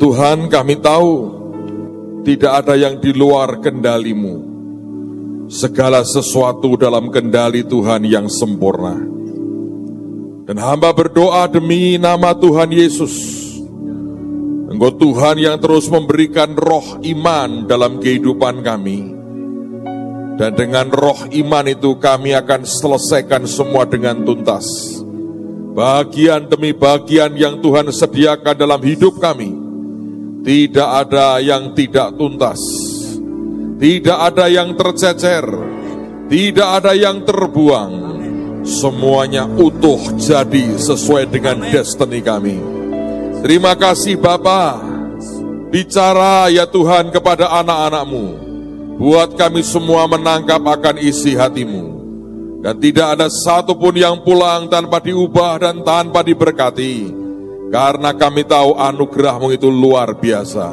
Tuhan, kami tahu tidak ada yang di luar kendali-Mu. Segala sesuatu dalam kendali Tuhan yang sempurna. Dan hamba berdoa demi nama Tuhan Yesus. Engkau Tuhan yang terus memberikan roh iman dalam kehidupan kami. Dan dengan roh iman itu kami akan selesaikan semua dengan tuntas. Bagian demi bagian yang Tuhan sediakan dalam hidup kami. Tidak ada yang tidak tuntas. Tidak ada yang tercecer. Tidak ada yang terbuang. Semuanya utuh jadi sesuai dengan destiny kami. Terima kasih Bapa. Bicara ya Tuhan kepada anak-anak-Mu. Buat kami semua menangkap akan isi hati-Mu. Dan tidak ada satupun yang pulang tanpa diubah dan tanpa diberkati. Karena kami tahu anugerah-Mu itu luar biasa.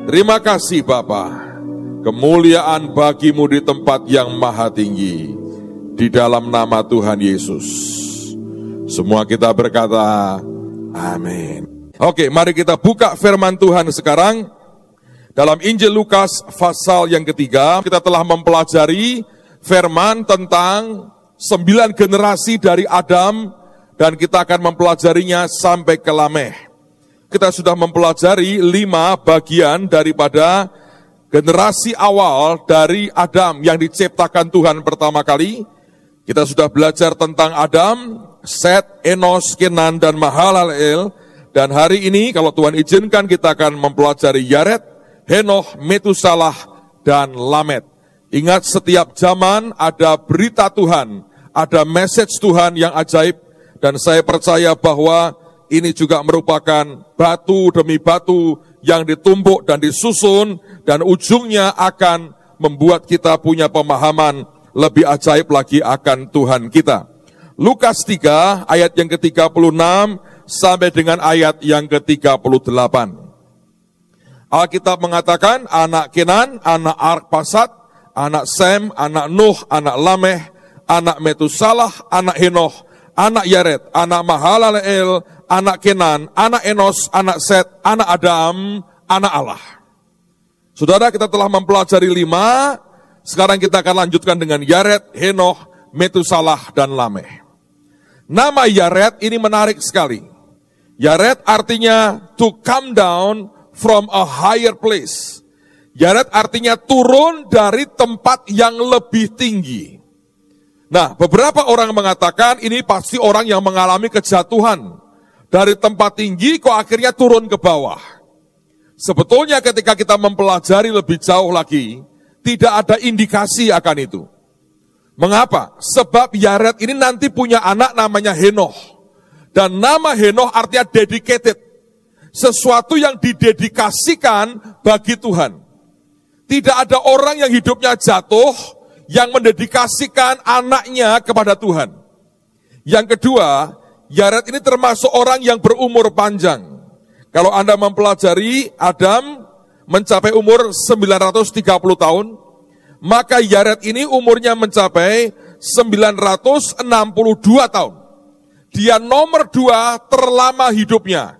Terima kasih Bapa. Kemuliaan bagi-Mu di tempat yang maha tinggi. Di dalam nama Tuhan Yesus. Semua kita berkata, amin. Oke, mari kita buka firman Tuhan sekarang. Dalam Injil Lukas pasal yang ketiga, kita telah mempelajari firman tentang 9 generasi dari Adam. Dan kita akan mempelajarinya sampai ke Lameh. Kita sudah mempelajari 5 bagian daripada generasi awal dari Adam yang diciptakan Tuhan pertama kali. Kita sudah belajar tentang Adam, Set, Enos, Kenan, dan Mahalalel. Dan hari ini kalau Tuhan izinkan kita akan mempelajari Yared, Henoh, Metusalah, dan Lamed. Ingat setiap zaman ada berita Tuhan, ada message Tuhan yang ajaib. Dan saya percaya bahwa ini juga merupakan batu demi batu yang ditumpuk dan disusun. Dan ujungnya akan membuat kita punya pemahaman lebih ajaib lagi akan Tuhan kita. Lukas 3 ayat yang ke-36 sampai dengan ayat yang ke-38. Alkitab mengatakan anak Kenan, anak Arpasad, anak Sem, anak Nuh, anak Lameh, anak Metusalah, anak Henoh, anak Yared, anak Mahalalel, anak Kenan, anak Enos, anak Set, anak Adam, anak Allah. Saudara, kita telah mempelajari 5, sekarang kita akan lanjutkan dengan Yared, Henoh, Metusalah, dan Lameh. Nama Yared ini menarik sekali. Yared artinya to come down from a higher place. Yared artinya turun dari tempat yang lebih tinggi. Nah, beberapa orang mengatakan ini pasti orang yang mengalami kejatuhan. Dari tempat tinggi kok akhirnya turun ke bawah. Sebetulnya ketika kita mempelajari lebih jauh lagi, tidak ada indikasi akan itu. Mengapa? Sebab Yared ini nanti punya anak namanya Henoh. Dan nama Henoh artinya dedicated. Sesuatu yang didedikasikan bagi Tuhan. Tidak ada orang yang hidupnya jatuh, yang mendedikasikan anaknya kepada Tuhan. Yang kedua, Yared ini termasuk orang yang berumur panjang. Kalau Anda mempelajari Adam mencapai umur 930 tahun, maka Yared ini umurnya mencapai 962 tahun. Dia nomor 2 terlama hidupnya.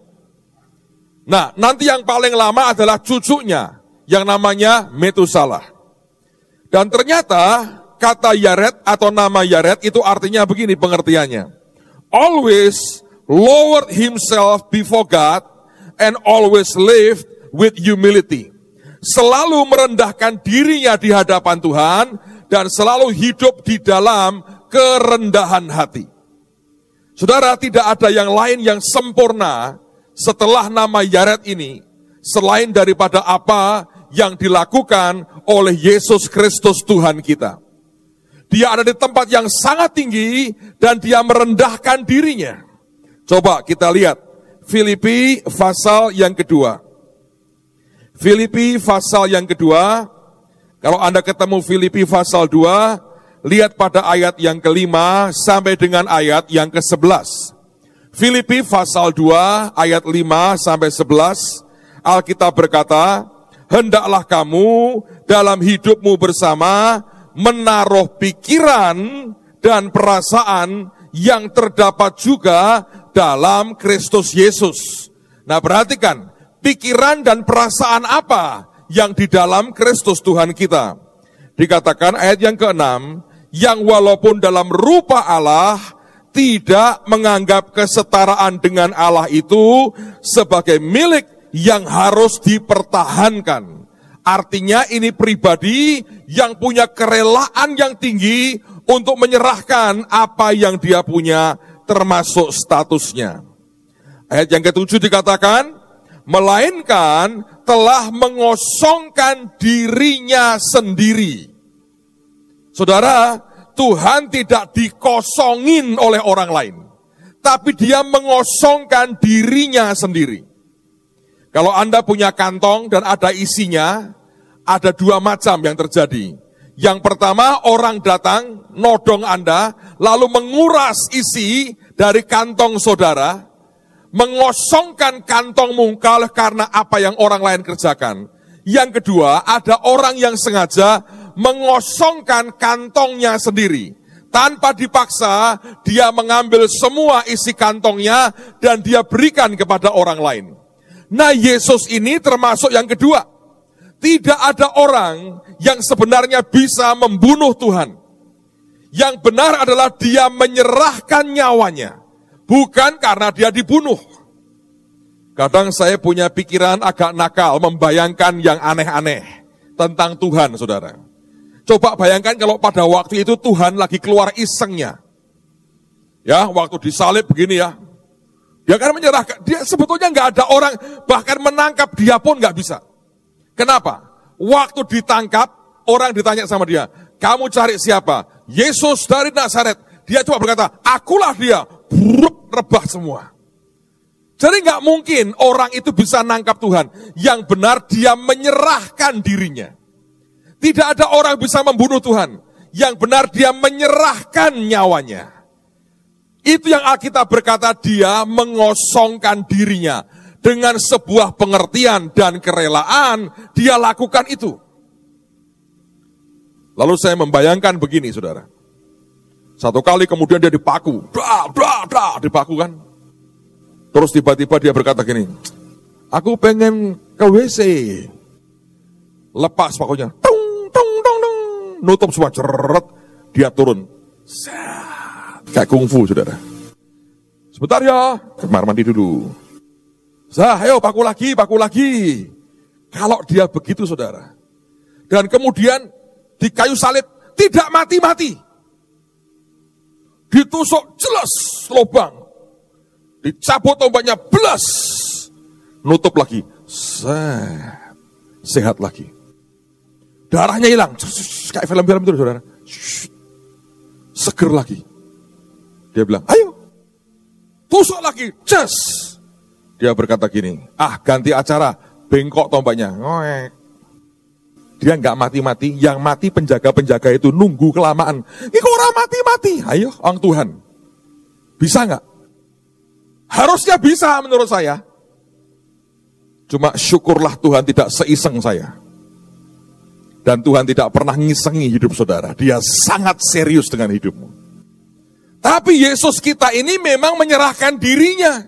Nah, nanti yang paling lama adalah cucunya, yang namanya Metusalah. Dan ternyata kata Yared atau nama Yared itu artinya begini pengertiannya. Always lowered himself before God and always lived with humility. Selalu merendahkan dirinya di hadapan Tuhan dan selalu hidup di dalam kerendahan hati. Saudara, tidak ada yang lain yang sempurna setelah nama Yared ini selain daripada apa yang dilakukan oleh Yesus Kristus Tuhan kita. Dia ada di tempat yang sangat tinggi dan dia merendahkan dirinya. Coba kita lihat Filipi pasal yang kedua. Filipi pasal yang kedua. Kalau Anda ketemu Filipi pasal 2, lihat pada ayat yang ke-5 sampai dengan ayat yang ke-11. Filipi pasal 2 ayat 5 sampai 11. Alkitab berkata, hendaklah kamu dalam hidupmu bersama menaruh pikiran dan perasaan yang terdapat juga dalam Kristus Yesus. Nah, perhatikan, pikiran dan perasaan apa yang di dalam Kristus Tuhan kita. Dikatakan ayat yang ke-6, yang walaupun dalam rupa Allah, tidak menganggap kesetaraan dengan Allah itu sebagai milik yang harus dipertahankan. Artinya ini pribadi yang punya kerelaan yang tinggi untuk menyerahkan apa yang dia punya, termasuk statusnya. Ayat yang ke-7 dikatakan, melainkan telah mengosongkan dirinya sendiri. Saudara, Tuhan tidak dikosongin oleh orang lain, tapi dia mengosongkan dirinya sendiri. Kalau Anda punya kantong dan ada isinya, ada dua macam yang terjadi. Yang pertama, orang datang, nodong Anda, lalu menguras isi dari kantong saudara, mengosongkan kantongmu karena apa yang orang lain kerjakan. Yang kedua, ada orang yang sengaja mengosongkan kantongnya sendiri. Tanpa dipaksa, dia mengambil semua isi kantongnya dan dia berikan kepada orang lain. Nah, Yesus ini termasuk yang kedua. Tidak ada orang yang sebenarnya bisa membunuh Tuhan. Yang benar adalah dia menyerahkan nyawanya, bukan karena dia dibunuh. Kadang saya punya pikiran agak nakal, membayangkan yang aneh-aneh tentang Tuhan, saudara. Coba bayangkan kalau pada waktu itu Tuhan lagi keluar isengnya. Ya, waktu disalib begini ya. Dia kan menyerahkan, dia sebetulnya nggak ada orang, bahkan menangkap dia pun nggak bisa. Kenapa? Waktu ditangkap, orang ditanya sama dia, kamu cari siapa? Yesus dari Nazaret. Dia cuma berkata, akulah dia. Buruk, rebah semua. Jadi nggak mungkin orang itu bisa nangkap Tuhan. Yang benar dia menyerahkan dirinya. Tidak ada orang bisa membunuh Tuhan. Yang benar dia menyerahkan nyawanya. Itu yang Alkitab berkata, dia mengosongkan dirinya. Dengan sebuah pengertian dan kerelaan, dia lakukan itu. Lalu saya membayangkan begini, saudara. Satu kali kemudian dia dipaku. Dipaku kan. Terus tiba-tiba dia berkata gini, aku pengen ke WC. Lepas pakunya. Nutup semua, ceret. Dia turun. Kayak kungfu, saudara. Sebentar ya, kamar mandi dulu. Ayo paku lagi. Kalau dia begitu, saudara. Dan kemudian di kayu salib, tidak mati-mati. Ditusuk jelas lubang. Dicabut tombaknya, belas. Nutup lagi. Sehat lagi. Darahnya hilang. Kayak film-film itu, saudara. Seger lagi. Dia bilang, ayo. Tusuk lagi. Dia berkata gini, ganti acara. Bengkok tombaknya. Ngoek. Dia nggak mati-mati. Yang mati penjaga-penjaga itu nunggu kelamaan. Ini kok orang mati-mati? Ayo, orang Tuhan. Bisa nggak? Harusnya bisa menurut saya. Cuma syukurlah Tuhan tidak seiseng saya. Dan Tuhan tidak pernah ngisengi hidup saudara. Dia sangat serius dengan hidupmu. Tapi Yesus kita ini memang menyerahkan dirinya.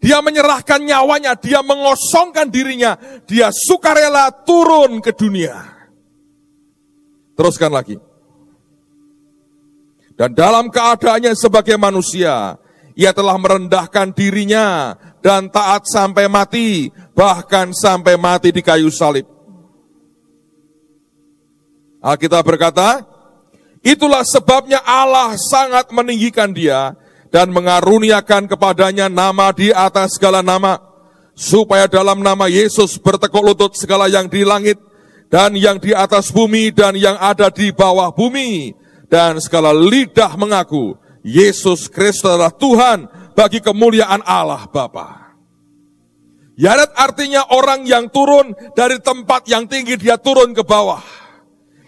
Dia menyerahkan nyawanya. Dia mengosongkan dirinya. Dia sukarela turun ke dunia. Teruskan lagi. Dan dalam keadaannya sebagai manusia, ia telah merendahkan dirinya dan taat sampai mati, bahkan sampai mati di kayu salib. Alkitab berkata, itulah sebabnya Allah sangat meninggikan dia dan mengaruniakan kepadanya nama di atas segala nama, supaya dalam nama Yesus bertekuk lutut segala yang di langit dan yang di atas bumi dan yang ada di bawah bumi, dan segala lidah mengaku Yesus Kristus adalah Tuhan bagi kemuliaan Allah Bapa. Yarat artinya orang yang turun dari tempat yang tinggi, dia turun ke bawah.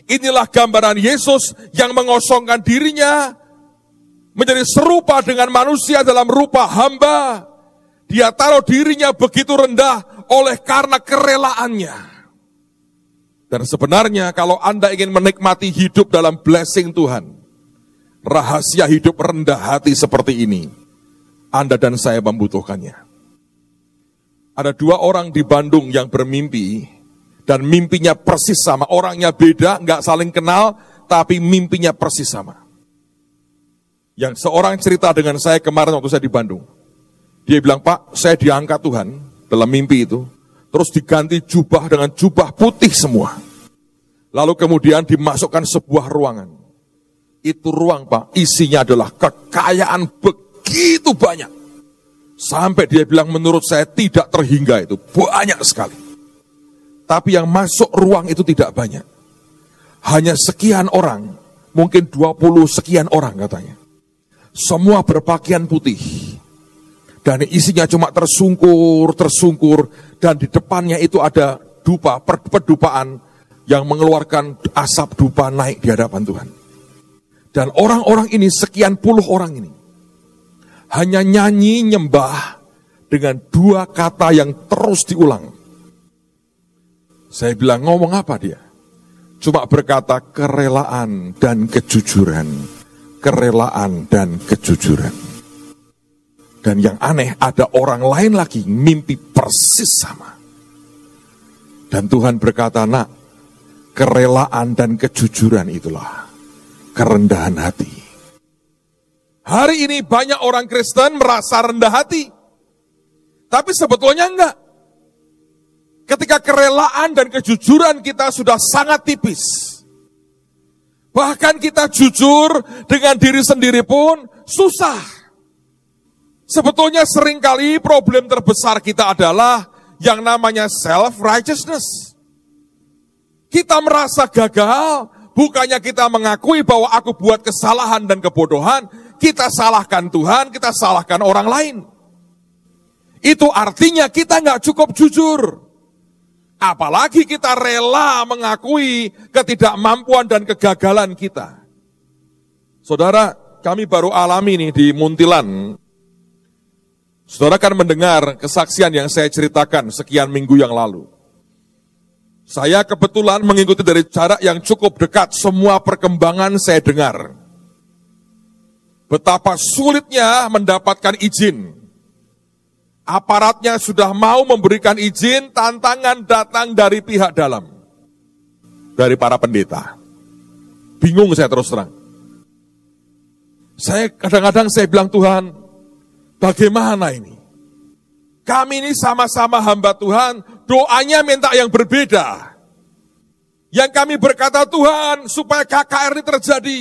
Inilah gambaran Yesus yang mengosongkan dirinya menjadi serupa dengan manusia dalam rupa hamba. Dia taruh dirinya begitu rendah oleh karena kerelaannya. Dan sebenarnya kalau Anda ingin menikmati hidup dalam blessing Tuhan, rahasia hidup rendah hati seperti ini, Anda dan saya membutuhkannya. Ada 2 orang di Bandung yang bermimpi, dan mimpinya persis sama. Orangnya beda, nggak saling kenal, tapi mimpinya persis sama. Yang seorang cerita dengan saya kemarin waktu saya di Bandung. Dia bilang, Pak, saya diangkat Tuhan dalam mimpi itu. Terus diganti jubah dengan jubah putih semua. Lalu kemudian dimasukkan sebuah ruangan. Itu ruang, Pak, isinya adalah kekayaan begitu banyak. Sampai dia bilang, menurut saya tidak terhingga itu. Banyak sekali. Tapi yang masuk ruang itu tidak banyak. Hanya sekian orang, mungkin 20 sekian orang katanya. Semua berpakaian putih. Dan isinya cuma tersungkur, dan di depannya itu ada dupa, pedupaan yang mengeluarkan asap dupa naik di hadapan Tuhan. Dan orang-orang ini, sekian puluh orang ini, hanya nyanyi nyembah dengan 2 kata yang terus diulang. Saya bilang, ngomong apa dia? Cuma berkata kerelaan dan kejujuran. Kerelaan dan kejujuran. Dan yang aneh, ada orang lain lagi mimpi persis sama. Dan Tuhan berkata, nak, kerelaan dan kejujuran itulah kerendahan hati. Hari ini banyak orang Kristen merasa rendah hati. Tapi sebetulnya enggak. Ketika kerelaan dan kejujuran kita sudah sangat tipis. Bahkan kita jujur dengan diri sendiri pun susah. Sebetulnya seringkali problem terbesar kita adalah yang namanya self-righteousness. Kita merasa gagal, bukannya kita mengakui bahwa aku buat kesalahan dan kebodohan, kita salahkan Tuhan, kita salahkan orang lain. Itu artinya kita nggak cukup jujur. Apalagi kita rela mengakui ketidakmampuan dan kegagalan kita. Saudara, kami baru alami nih di Muntilan. Saudara kan mendengar kesaksian yang saya ceritakan sekian minggu yang lalu. Saya kebetulan mengikuti dari jarak yang cukup dekat, semua perkembangan saya dengar. Betapa sulitnya mendapatkan izin. Aparatnya sudah mau memberikan izin, tantangan datang dari pihak dalam. Dari para pendeta. Bingung saya terus terang. Saya kadang-kadang bilang, Tuhan, bagaimana ini? Kami ini sama-sama hamba Tuhan, doanya minta yang berbeda. Yang kami berkata, Tuhan, supaya KKR ini terjadi.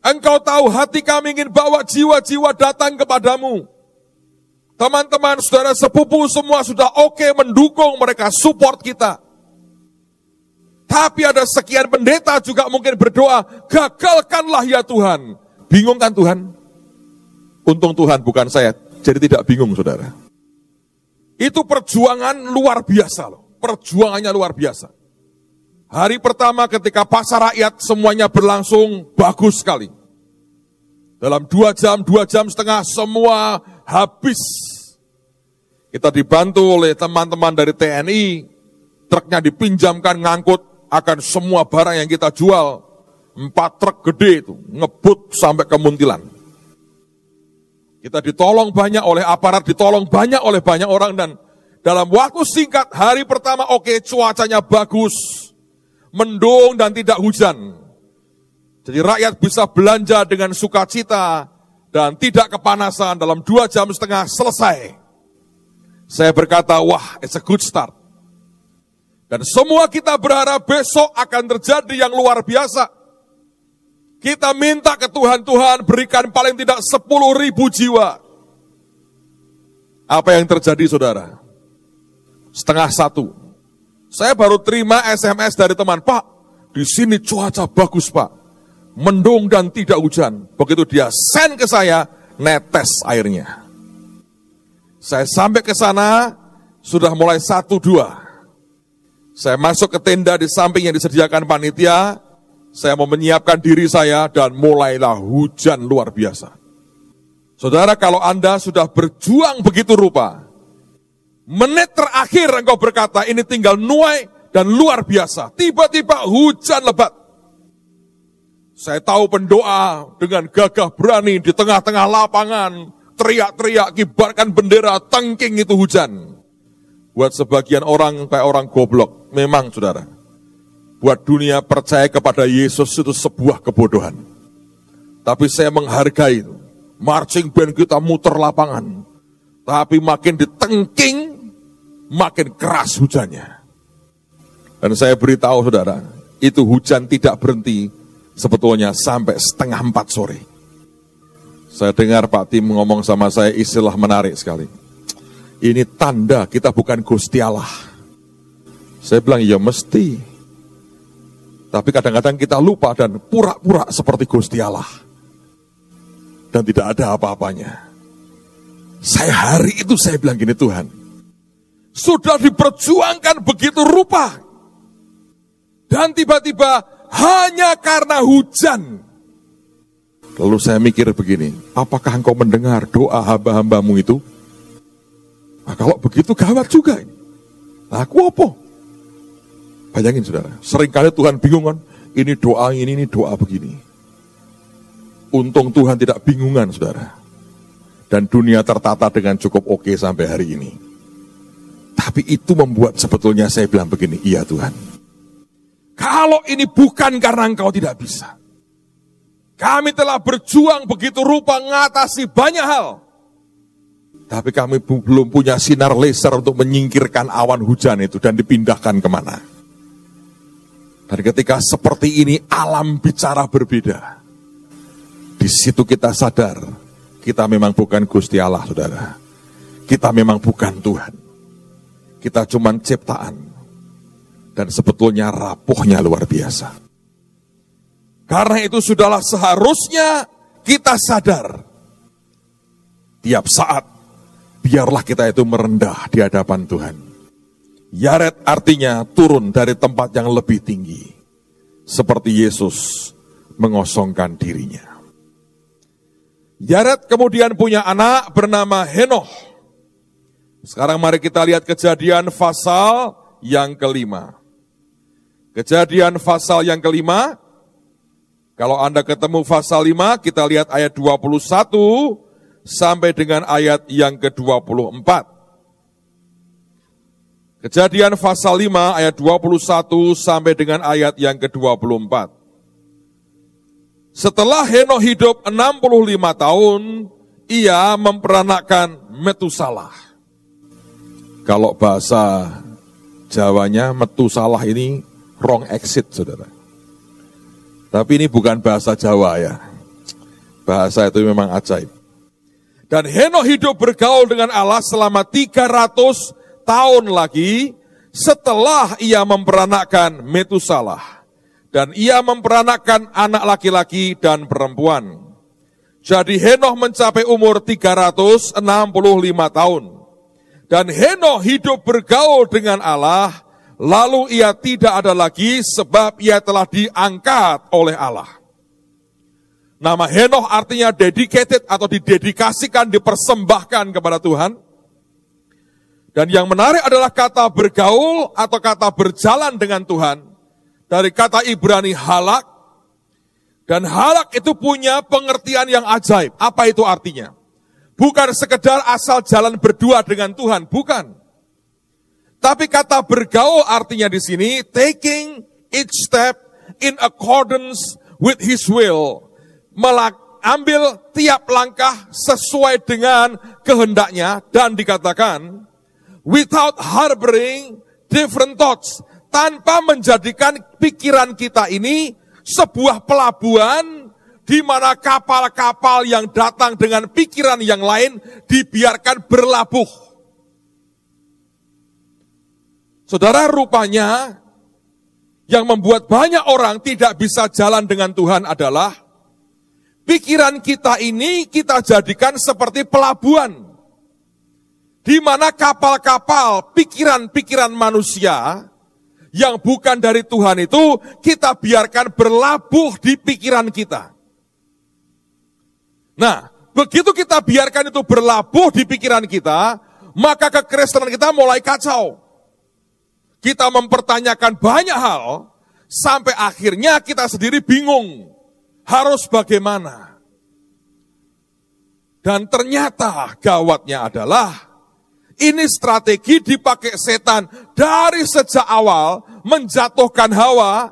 Engkau tahu hati kami ingin bawa jiwa-jiwa datang kepadamu. Teman-teman, saudara sepupu semua sudah oke mendukung mereka, support kita. Tapi ada sekian pendeta juga mungkin berdoa, gagalkanlah ya Tuhan. Bingung kan Tuhan? Untung Tuhan bukan saya, jadi tidak bingung saudara. Itu perjuangan luar biasa loh, perjuangannya luar biasa. Hari pertama ketika pasar rakyat semuanya berlangsung bagus sekali. Dalam 2 jam setengah semua habis. Kita dibantu oleh teman-teman dari TNI, truknya dipinjamkan ngangkut akan semua barang yang kita jual. 4 truk gede itu, ngebut sampai ke Muntilan. Kita ditolong banyak oleh aparat, ditolong banyak oleh banyak orang, dan dalam waktu singkat, hari pertama oke, cuacanya bagus, mendung dan tidak hujan. Jadi rakyat bisa belanja dengan sukacita dan tidak kepanasan. Dalam 2 jam setengah selesai. Saya berkata, wah, it's a good start. Dan semua kita berharap besok akan terjadi yang luar biasa. Kita minta ke Tuhan, Tuhan berikan paling tidak 10.000 jiwa. Apa yang terjadi saudara? 12:30. Saya baru terima SMS dari teman, Pak, di sini cuaca bagus Pak. Mendung dan tidak hujan. Begitu dia send ke saya, netes airnya. Saya sampai ke sana, sudah mulai 1-2. Saya masuk ke tenda di samping yang disediakan panitia, saya mau menyiapkan diri saya, dan mulailah hujan luar biasa. Saudara, kalau Anda sudah berjuang begitu rupa, menit terakhir engkau berkata, ini tinggal nuai dan luar biasa. Tiba-tiba hujan lebat. Saya tahu pendoa dengan gagah berani di tengah-tengah lapangan, teriak-teriak, kibarkan bendera, tengking itu hujan. Buat sebagian orang kayak orang goblok. Memang saudara. Buat dunia percaya kepada Yesus itu sebuah kebodohan. Tapi saya menghargai itu. Marching band kita muter lapangan. Tapi makin ditengking, makin keras hujannya. Dan saya beritahu saudara, itu hujan tidak berhenti sebetulnya sampai 3:30 sore. Saya dengar Pak Tim ngomong sama saya istilah menarik sekali. Ini tanda kita bukan Gusti Allah. Saya bilang, ya mesti. Tapi kadang-kadang kita lupa dan pura-pura seperti Gusti Allah. Dan tidak ada apa-apanya. Hari itu saya bilang gini, Tuhan, sudah diperjuangkan begitu rupa. Dan tiba-tiba hanya karena hujan. Lalu saya mikir begini, apakah engkau mendengar doa hamba-hambamu itu? Nah, kalau begitu gawat juga. Nah, aku apa? Bayangin saudara, seringkali Tuhan bingung kan, ini doa ini doa begini. Untung Tuhan tidak bingungan saudara. Dan dunia tertata dengan cukup oke sampai hari ini. Tapi itu membuat sebetulnya saya bilang begini, iya Tuhan. Kalau ini bukan karena engkau tidak bisa. Kami telah berjuang begitu rupa mengatasi banyak hal. Tapi kami belum punya sinar laser untuk menyingkirkan awan hujan itu dan dipindahkan kemana. Dan ketika seperti ini alam bicara berbeda. Di situ kita sadar, kita memang bukan Gusti Allah saudara. Kita memang bukan Tuhan. Kita cuma ciptaan. Dan sebetulnya rapuhnya luar biasa. Karena itu sudahlah seharusnya kita sadar. Tiap saat, biarlah kita itu merendah di hadapan Tuhan. Yaret artinya turun dari tempat yang lebih tinggi. Seperti Yesus mengosongkan dirinya. Yaret kemudian punya anak bernama Henoh. Sekarang mari kita lihat Kejadian pasal yang kelima. Kejadian pasal yang kelima. Kalau Anda ketemu pasal 5, kita lihat ayat 21 sampai dengan ayat yang ke-24. Kejadian pasal 5 ayat 21 sampai dengan ayat yang ke-24. Setelah Henoh hidup 65 tahun, ia memperanakkan Metusalah. Kalau bahasa Jawanya, Metusalah ini wrong exit, saudara. Tapi ini bukan bahasa Jawa ya. Bahasa itu memang ajaib. Dan Henoh hidup bergaul dengan Allah selama 300 tahun lagi setelah ia memperanakkan Metusalah. Dan ia memperanakkan anak laki-laki dan perempuan. Jadi Henoh mencapai umur 365 tahun. Dan Henoh hidup bergaul dengan Allah, lalu ia tidak ada lagi sebab ia telah diangkat oleh Allah. Nama Henoh artinya dedicated atau didedikasikan, dipersembahkan kepada Tuhan. Dan yang menarik adalah kata bergaul atau kata berjalan dengan Tuhan. Dari kata Ibrani halak. Dan halak itu punya pengertian yang ajaib. Apa itu artinya? Bukan sekedar asal jalan berdua dengan Tuhan, bukan. Tapi kata bergaul artinya di sini taking each step in accordance with His will. Ambil tiap langkah sesuai dengan kehendaknya dan dikatakan without harboring different thoughts, tanpa menjadikan pikiran kita ini sebuah pelabuhan di mana kapal-kapal yang datang dengan pikiran yang lain dibiarkan berlabuh. Saudara, rupanya yang membuat banyak orang tidak bisa jalan dengan Tuhan adalah pikiran kita ini kita jadikan seperti pelabuhan. Di mana kapal-kapal pikiran-pikiran manusia yang bukan dari Tuhan itu kita biarkan berlabuh di pikiran kita. Nah, begitu kita biarkan itu berlabuh di pikiran kita, maka kekristenan kita mulai kacau. Kita mempertanyakan banyak hal, sampai akhirnya kita sendiri bingung. Harus bagaimana? Dan ternyata gawatnya adalah, Ini strategi dipakai setan dari sejak awal menjatuhkan Hawa.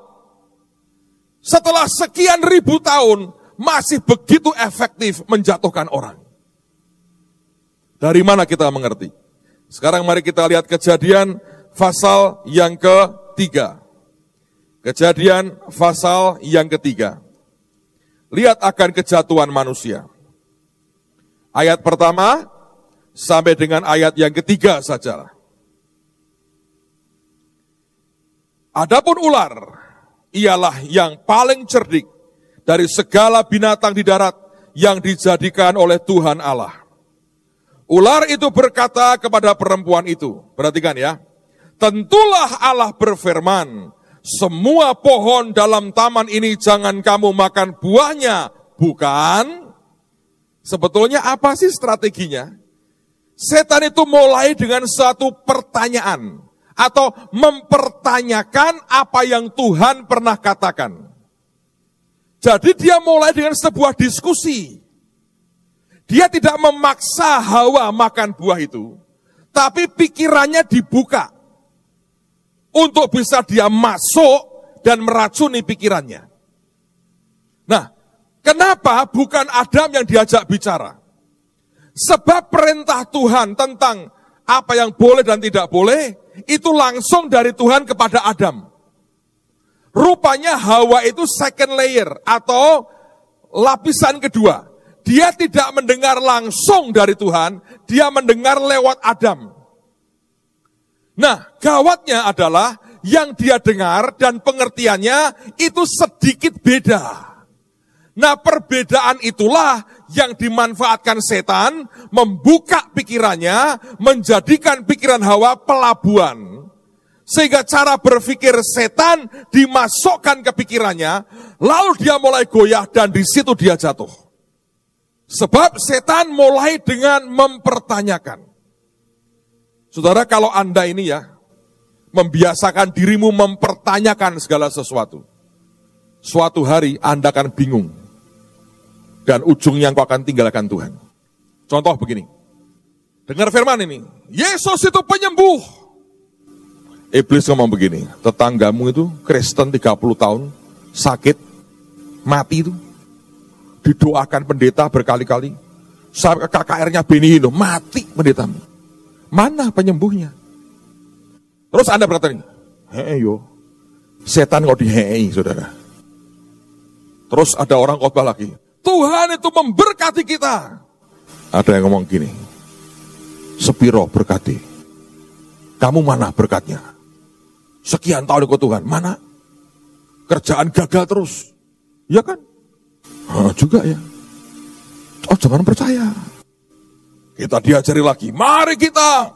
Setelah sekian ribu tahun masih begitu efektif menjatuhkan orang. Dari mana kita mengerti? Sekarang mari kita lihat Kejadian pasal yang ketiga. Kejadian pasal yang ketiga. Lihat akan kejatuhan manusia. Ayat pertama sampai dengan ayat yang ketiga saja. Adapun ular, ialah yang paling cerdik dari segala binatang di darat yang dijadikan oleh Tuhan Allah. Ular itu berkata kepada perempuan itu, perhatikan ya, tentulah Allah berfirman, semua pohon dalam taman ini jangan kamu makan buahnya, bukan? Sebetulnya apa sih strateginya? Setan itu mulai dengan suatu pertanyaan atau mempertanyakan apa yang Tuhan pernah katakan. Jadi dia mulai dengan sebuah diskusi. Dia tidak memaksa Hawa makan buah itu, tapi pikirannya dibuka untuk bisa dia masuk dan meracuni pikirannya. Nah, kenapa bukan Adam yang diajak bicara? Sebab perintah Tuhan tentang apa yang boleh dan tidak boleh, itu langsung dari Tuhan kepada Adam. Rupanya Hawa itu second layer atau lapisan kedua. Dia tidak mendengar langsung dari Tuhan, dia mendengar lewat Adam. Nah, gawatnya adalah yang dia dengar dan pengertiannya itu sedikit beda. Nah, perbedaan itulah yang dimanfaatkan setan, membuka pikirannya, menjadikan pikiran Hawa pelabuhan. Sehingga cara berpikir setan dimasukkan ke pikirannya, lalu dia mulai goyah dan di situ dia jatuh. Sebab setan mulai dengan mempertanyakan. Saudara, kalau Anda ini ya, membiasakan dirimu mempertanyakan segala sesuatu, suatu hari Anda akan bingung. Dan ujungnya engkau akan tinggalkan Tuhan. Contoh begini. Dengar firman ini. Yesus itu penyembuh. Iblis ngomong begini. Tetanggamu itu Kristen 30 tahun. Sakit. Mati itu. Didoakan pendeta berkali-kali. Sampai KKR-nya Beni Hino. Mati pendetamu. Mana penyembuhnya? Terus Anda berkata ini. Yo. Setan kok dihei, saudara. Terus ada orang khotbah lagi. Tuhan itu memberkati kita. Ada yang ngomong gini, sepiro berkati. Kamu mana berkatnya? Sekian tahun ikut Tuhan, mana? Kerjaan gagal terus. Ya kan? Juga ya. Oh, jangan percaya. Kita diajari lagi, mari kita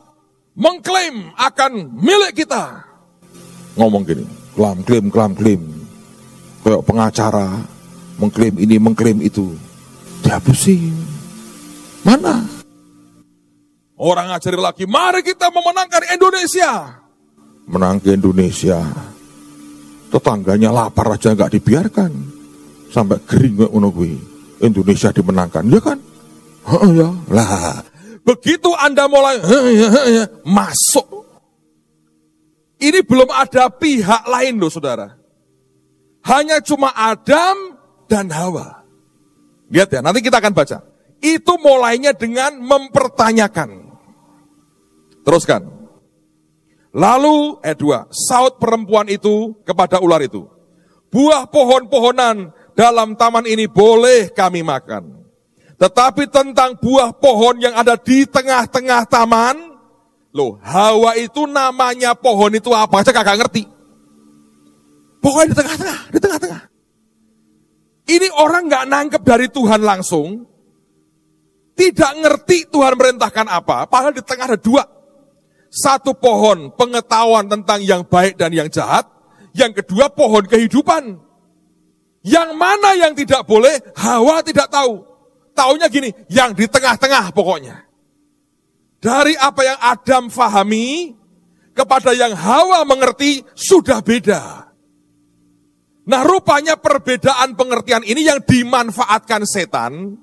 mengklaim akan milik kita. Ngomong gini, klaim. Kayak pengacara, mengklaim ini, mengklaim itu. Dihapusin. Mana? Orang ngajari lagi, mari kita memenangkan Indonesia. Menang ke Indonesia. Tetangganya lapar aja gak dibiarkan. Sampai kering ngono-ngono. Indonesia dimenangkan, ya kan? Ya. Lah, begitu Anda mulai masuk. Ini belum ada pihak lain loh, saudara. Hanya cuma Adam dan Hawa. Lihat ya, nanti kita akan baca. Itu mulainya dengan mempertanyakan. Teruskan. Lalu, 2, saut perempuan itu kepada ular itu. Buah pohon-pohonan dalam taman ini boleh kami makan. Tetapi tentang buah pohon yang ada di tengah-tengah taman, loh, Hawa itu namanya pohon itu apa aja kagak ngerti. Pokoknya di tengah-tengah. Ini orang gak nangkep dari Tuhan langsung, tidak ngerti Tuhan merintahkan apa, padahal di tengah ada 2. Satu pohon pengetahuan tentang yang baik dan yang jahat, yang kedua pohon kehidupan. Yang mana yang tidak boleh, Hawa tidak tahu. Taunya gini, yang di tengah-tengah pokoknya. Dari apa yang Adam fahami, kepada yang Hawa mengerti, sudah beda. Nah, rupanya perbedaan pengertian ini yang dimanfaatkan setan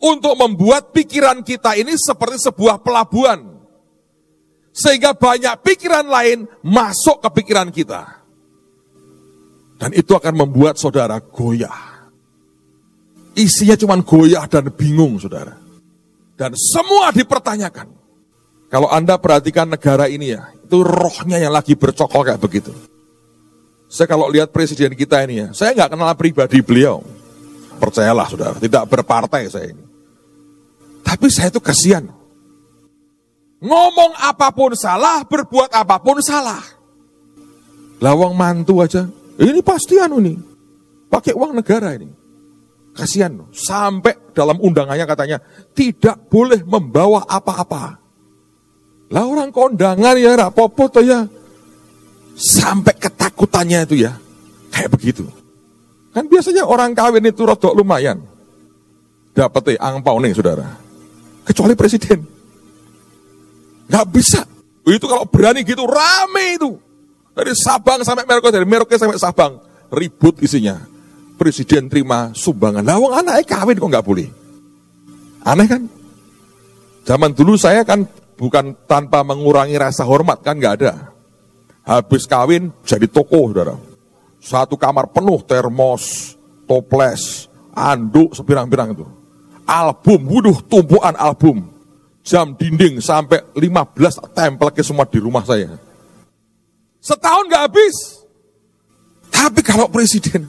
untuk membuat pikiran kita ini seperti sebuah pelabuhan. Sehingga banyak pikiran lain masuk ke pikiran kita. Dan itu akan membuat saudara goyah. Isinya cuma goyah dan bingung, saudara. Dan semua dipertanyakan. Kalau Anda perhatikan negara ini ya, itu rohnya yang lagi bercokol kayak begitu. Saya kalau lihat presiden kita ini ya, saya nggak kenal pribadi beliau. Percayalah saudara, tidak berpartai saya ini. Tapi saya itu kasihan. Ngomong apapun salah, berbuat apapun salah. Lawang mantu aja, ini pasti nih, pakai uang negara ini. Kasihan, sampai dalam undangannya katanya, tidak boleh membawa apa-apa. Lah orang kondangan ya, rapopo toh ya. Sampai ketakutannya itu ya, kayak begitu. Kan biasanya orang kawin itu rodok lumayan. Dapat angpau nih saudara. Kecuali presiden. Gak bisa. Itu kalau berani gitu, rame itu. Dari Sabang sampai Merauke, dari Merauke sampai Sabang. Ribut isinya. Presiden terima sumbangan. Lah wong anaknya kawin kok gak boleh. Aneh kan? Zaman dulu saya kan bukan tanpa mengurangi rasa hormat, kan gak ada. Habis kawin jadi toko, saudara. Satu kamar penuh termos, toples, anduk, sepirang-pirang itu. Album, tumpuan album. Jam dinding sampai 15 template semua di rumah saya. Setahun gak habis. Tapi kalau presiden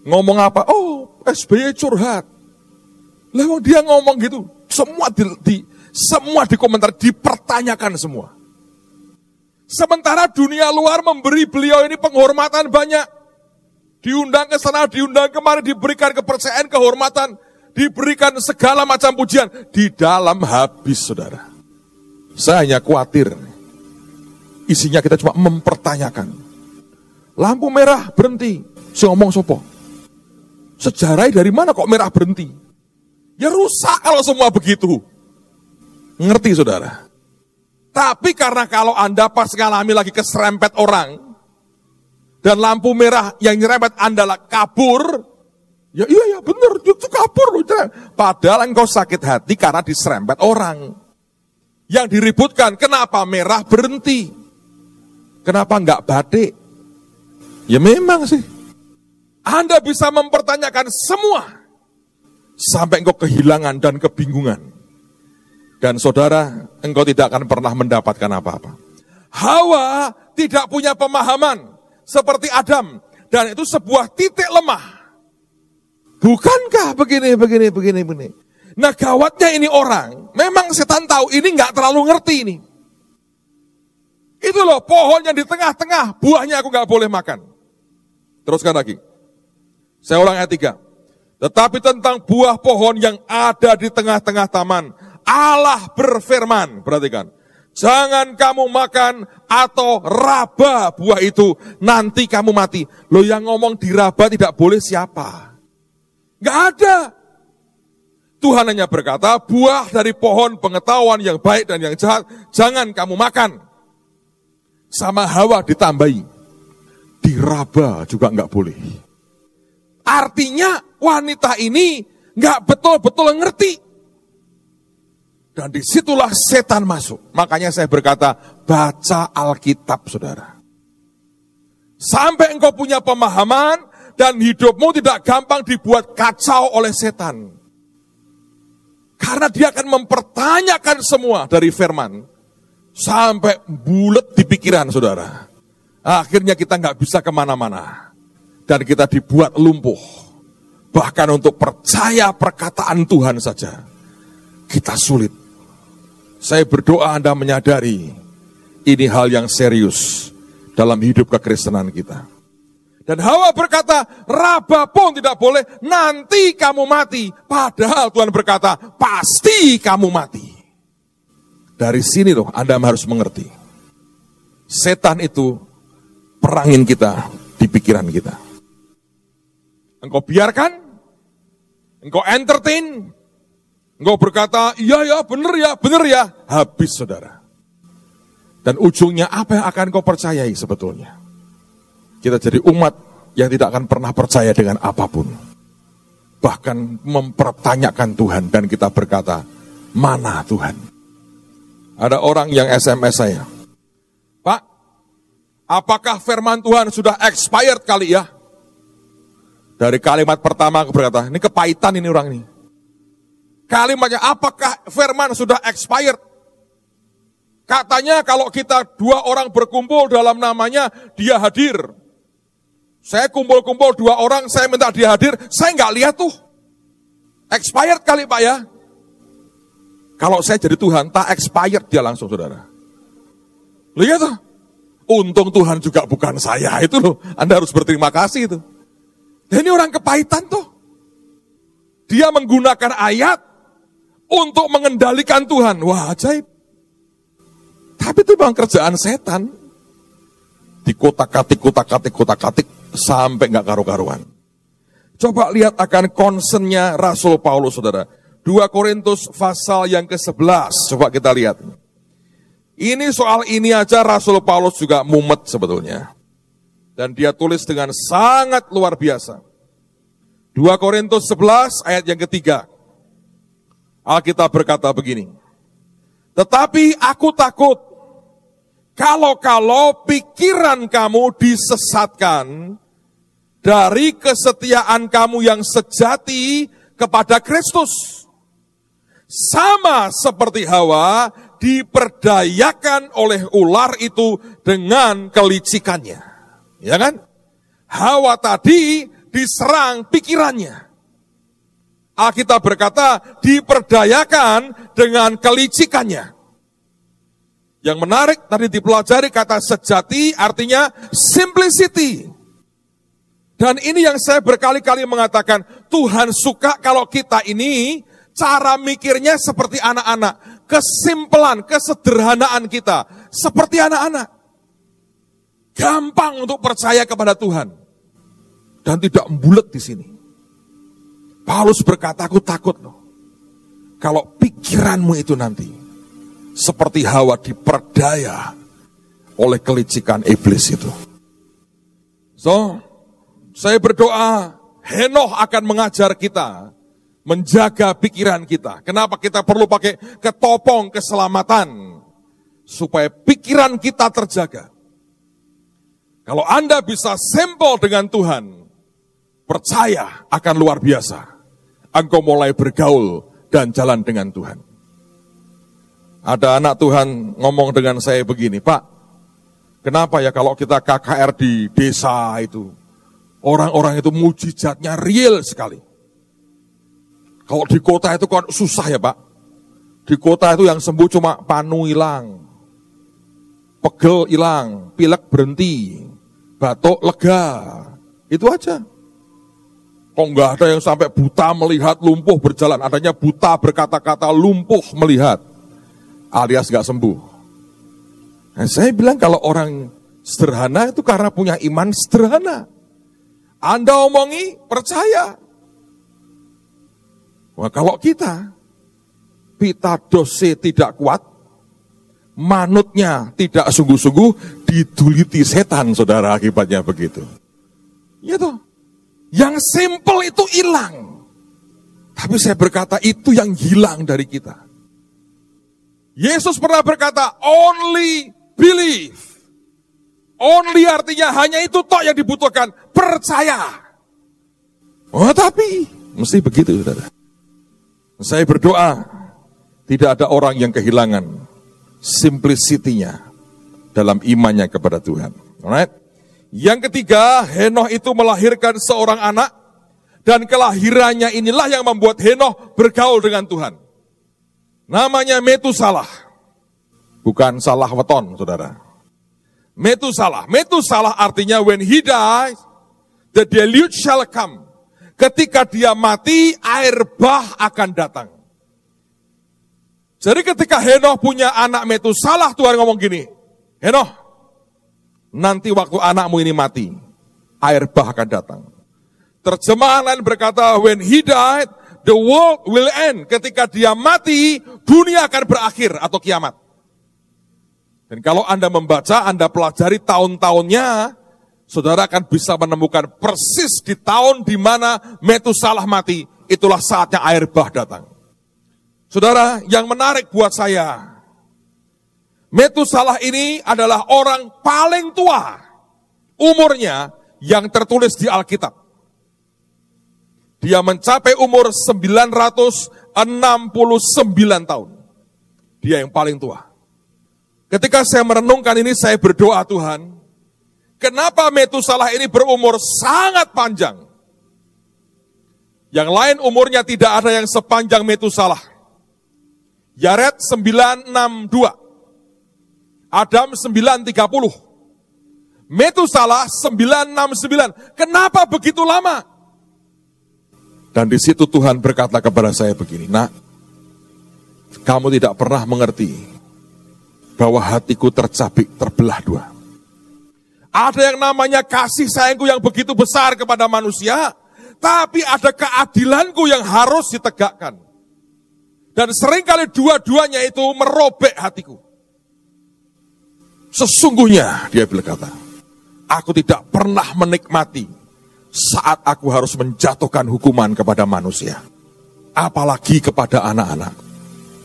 ngomong apa? Oh, SBY curhat. Lah dia ngomong gitu, semua semua di komentar dipertanyakan semua. Sementara dunia luar memberi beliau ini penghormatan banyak. Diundang ke sana, diundang kemari, diberikan kepercayaan, kehormatan, diberikan segala macam pujian. Di dalam habis, saudara. Saya hanya khawatir. Isinya kita cuma mempertanyakan. Lampu merah berhenti. Saya ngomong sopo. Sejarahnya dari mana kok merah berhenti? Ya rusak kalau semua begitu. Ngerti saudara? Tapi karena kalau Anda pas ngalami lagi keserempet orang, dan lampu merah yang nyerempet Anda kabur, ya iya benar, itu kabur. Padahal engkau sakit hati karena diserempet orang. Yang diributkan, kenapa merah berhenti? Kenapa enggak batik? Ya memang sih. Anda bisa mempertanyakan semua. Sampai engkau kehilangan dan kebingungan. Dan saudara, engkau tidak akan pernah mendapatkan apa-apa. Hawa tidak punya pemahaman seperti Adam. Dan itu sebuah titik lemah. Bukankah begini. Nah gawatnya ini orang, memang setan tahu ini nggak terlalu ngerti ini. Itu loh pohon yang di tengah-tengah, buahnya aku nggak boleh makan. Teruskan lagi. Saya ulang ayat 3. Tetapi tentang buah pohon yang ada di tengah-tengah taman, Allah berfirman, perhatikan, jangan kamu makan atau raba buah itu, nanti kamu mati. Loh yang ngomong diraba tidak boleh siapa? Gak ada. Tuhan hanya berkata, buah dari pohon pengetahuan yang baik dan yang jahat, jangan kamu makan. Sama Hawa ditambahi, diraba juga gak boleh. Artinya wanita ini gak betul-betul ngerti. Dan disitulah setan masuk. Makanya saya berkata, baca Alkitab saudara. Sampai engkau punya pemahaman, dan hidupmu tidak gampang dibuat kacau oleh setan. Karena dia akan mempertanyakan semua dari firman. Sampai bulet di pikiran saudara. Akhirnya kita nggak bisa kemana-mana. Dan kita dibuat lumpuh. Bahkan untuk percaya perkataan Tuhan saja. Kita sulit. Saya berdoa Anda menyadari. Ini hal yang serius. Dalam hidup kekristenan kita. Dan Hawa berkata, raba pun tidak boleh, nanti kamu mati. Padahal Tuhan berkata, pasti kamu mati. Dari sini loh Anda harus mengerti. Setan itu perangin kita di pikiran kita. Engkau biarkan, engkau entertain, engkau berkata, iya ya, benar ya, habis saudara. Dan ujungnya apa yang akan kau percayai sebetulnya? Kita jadi umat yang tidak akan pernah percaya dengan apapun. Bahkan mempertanyakan Tuhan dan kita berkata, mana Tuhan? Ada orang yang SMS saya, Pak, apakah firman Tuhan sudah expired kali ya? Dari kalimat pertama aku berkata, ini kepahitan ini orang ini. Kalimatnya, apakah firman sudah expired? Katanya kalau kita 2 orang berkumpul dalam namanya, dia hadir. Saya kumpul-kumpul 2 orang, saya minta dia hadir, saya nggak lihat tuh. Expired kali Pak ya? Kalau saya jadi Tuhan, tak expired dia langsung saudara. Lihat tuh, untung Tuhan juga bukan saya, itu loh. Anda harus berterima kasih itu. Dan ini orang kepahitan tuh. Dia menggunakan ayat untuk mengendalikan Tuhan. Wah ajaib. Tapi itu memang kerjaan setan. Dikotak-katik sampai nggak karu-karuan. Coba lihat akan concernnya Rasul Paulus saudara. 2 Korintus pasal yang ke-11, coba kita lihat. Ini soal ini aja Rasul Paulus juga mumet sebetulnya. Dan dia tulis dengan sangat luar biasa. 2 Korintus 11 ayat yang ketiga. Alkitab berkata begini. Tetapi aku takut, kalau pikiran kamu disesatkan dari kesetiaan kamu yang sejati kepada Kristus. Sama seperti Hawa diperdayakan oleh ular itu dengan kelicikannya. Ya kan? Hawa tadi diserang pikirannya. Alkitab berkata diperdayakan dengan kelicikannya. Yang menarik tadi dipelajari kata sejati artinya simplicity. Dan ini yang saya berkali-kali mengatakan, Tuhan suka kalau kita ini cara mikirnya seperti anak-anak. Kesimpelan, kesederhanaan kita seperti anak-anak. Gampang untuk percaya kepada Tuhan. Dan tidak membulet di sini. Paulus berkata, aku takut loh. Kalau pikiranmu itu nanti seperti Hawa diperdaya oleh kelicikan iblis itu. So, saya berdoa Henokh akan mengajar kita menjaga pikiran kita. Kenapa kita perlu pakai ketopong keselamatan? Supaya pikiran kita terjaga. Kalau Anda bisa simple dengan Tuhan, percaya akan luar biasa. Engkau mulai bergaul dan jalan dengan Tuhan. Ada anak Tuhan ngomong dengan saya begini, Pak, kenapa ya kalau kita KKR di desa itu, orang-orang itu mujizatnya real sekali. Kalau di kota itu kan susah ya Pak. Di kota itu yang sembuh cuma panu hilang, pegel hilang, pilek berhenti, batuk lega. Itu aja. Kok nggak ada yang sampai buta melihat, lumpuh berjalan. Adanya buta berkata-kata, lumpuh melihat. Alias nggak sembuh. Nah, saya bilang kalau orang sederhana itu karena punya iman sederhana. Anda omongi, percaya. Wah, kalau kita pitadose tidak kuat, manutnya tidak sungguh-sungguh, diduliti setan, saudara, akibatnya begitu. Ya toh, yang simple itu hilang. Tapi saya berkata itu yang hilang dari kita. Yesus pernah berkata, only believe. Only artinya hanya itu toh yang dibutuhkan, percaya. Oh tapi, mesti begitu saudara. Saya berdoa, tidak ada orang yang kehilangan simplicity-nya dalam imannya kepada Tuhan. Alright? Yang ketiga, Henokh itu melahirkan seorang anak, dan kelahirannya inilah yang membuat Henokh bergaul dengan Tuhan. Namanya Metusalah. Bukan salah weton, saudara. Metusalah. Metusalah artinya when he dies, the deluge shall come. Ketika dia mati, air bah akan datang. Jadi ketika Henokh punya anak Metusalah, Tuhan ngomong gini, Henokh, nanti waktu anakmu ini mati, air bah akan datang. Terjemahan lain berkata, when he died, the world will end. Ketika dia mati, dunia akan berakhir atau kiamat. Dan kalau Anda membaca, Anda pelajari tahun-tahunnya, saudara akan bisa menemukan persis di tahun di mana Metusalah mati, itulah saatnya air bah datang. Saudara, yang menarik buat saya, Metusalah ini adalah orang paling tua umurnya yang tertulis di Alkitab. Dia mencapai umur 969 tahun. Dia yang paling tua. Ketika saya merenungkan ini, saya berdoa, Tuhan, kenapa Metusalah ini berumur sangat panjang? Yang lain umurnya tidak ada yang sepanjang Metusalah. Yared 962. Adam 930. Metusalah 969. Kenapa begitu lama? Dan di situ Tuhan berkata kepada saya begini, nak, kamu tidak pernah mengerti bahwa hatiku tercabik, terbelah dua. Ada yang namanya kasih sayangku yang begitu besar kepada manusia, tapi ada keadilanku yang harus ditegakkan. Dan seringkali dua-duanya itu merobek hatiku. Sesungguhnya, dia berkata, aku tidak pernah menikmati saat aku harus menjatuhkan hukuman kepada manusia. Apalagi kepada anak-anak.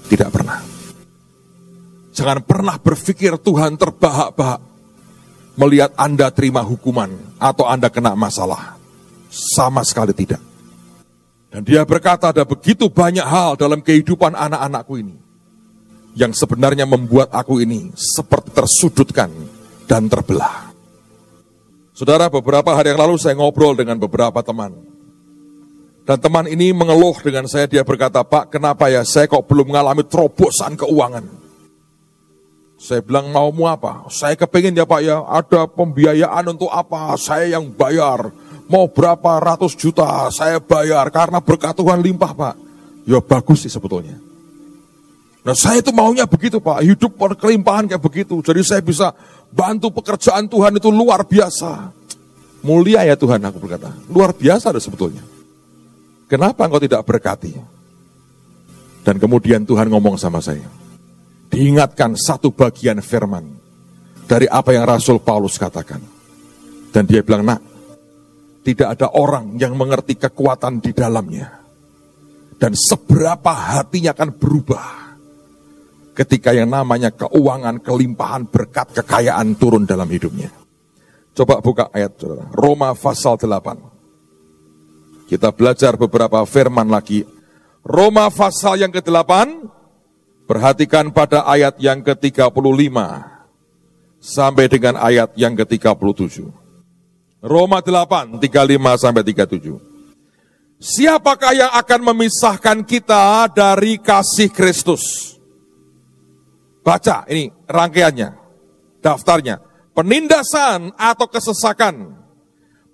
Tidak pernah. Jangan pernah berpikir Tuhan terbahak-bahak melihat Anda terima hukuman atau Anda kena masalah. Sama sekali tidak. Dan dia berkata ada begitu banyak hal dalam kehidupan anak-anakku ini yang sebenarnya membuat aku ini seperti tersudutkan dan terbelah. Saudara, beberapa hari yang lalu saya ngobrol dengan beberapa teman. Dan teman ini mengeluh dengan saya, dia berkata, Pak, kenapa ya saya kok belum mengalami terobosan keuangan? Saya bilang, maumu apa? Saya kepingin ya Pak ya, ada pembiayaan untuk apa? Saya yang bayar. Mau berapa ratus juta saya bayar, karena berkat Tuhan limpah Pak. Ya bagus sih sebetulnya. Nah saya itu maunya begitu Pak, hidup berkelimpahan kayak begitu. Jadi saya bisa bantu pekerjaan Tuhan itu luar biasa. Mulia ya Tuhan, aku berkata. Luar biasa ada sebetulnya. Kenapa engkau tidak berkati? Dan kemudian Tuhan ngomong sama saya. Diingatkan satu bagian firman dari apa yang Rasul Paulus katakan. Dan dia bilang, nak, tidak ada orang yang mengerti kekuatan di dalamnya. Dan seberapa hatinya akan berubah ketika yang namanya keuangan, kelimpahan, berkat, kekayaan turun dalam hidupnya. Coba buka ayat, saudara. Roma pasal 8. Kita belajar beberapa firman lagi. Roma pasal yang ke-8, perhatikan pada ayat yang ke-35 sampai dengan ayat yang ke-37. Roma 8, 35 sampai 37. Siapakah yang akan memisahkan kita dari kasih Kristus? Baca ini rangkaiannya, daftarnya. Penindasan atau kesesakan,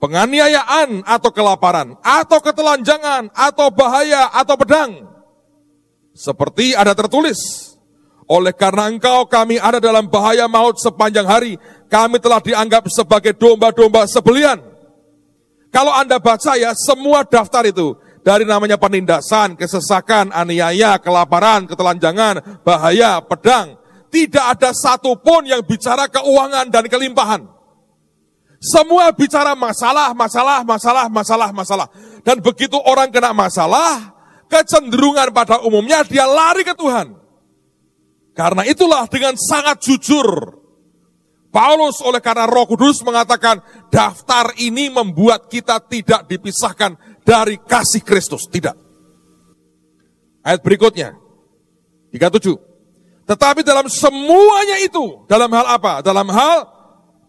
penganiayaan atau kelaparan, atau ketelanjangan, atau bahaya, atau pedang. Seperti ada tertulis, oleh karena engkau kami ada dalam bahaya maut sepanjang hari, kami telah dianggap sebagai domba-domba sembelihan. Kalau Anda baca ya, semua daftar itu, dari namanya penindasan, kesesakan, aniaya, kelaparan, ketelanjangan, bahaya, pedang, tidak ada satupun yang bicara keuangan dan kelimpahan. Semua bicara masalah, masalah, masalah, masalah, masalah. Dan begitu orang kena masalah, kecenderungan pada umumnya dia lari ke Tuhan. Karena itulah dengan sangat jujur, Paulus oleh karena Roh Kudus mengatakan, daftar ini membuat kita tidak dipisahkan dari kasih Kristus. Tidak. Ayat berikutnya, 37. Tetapi dalam semuanya itu, dalam hal apa? Dalam hal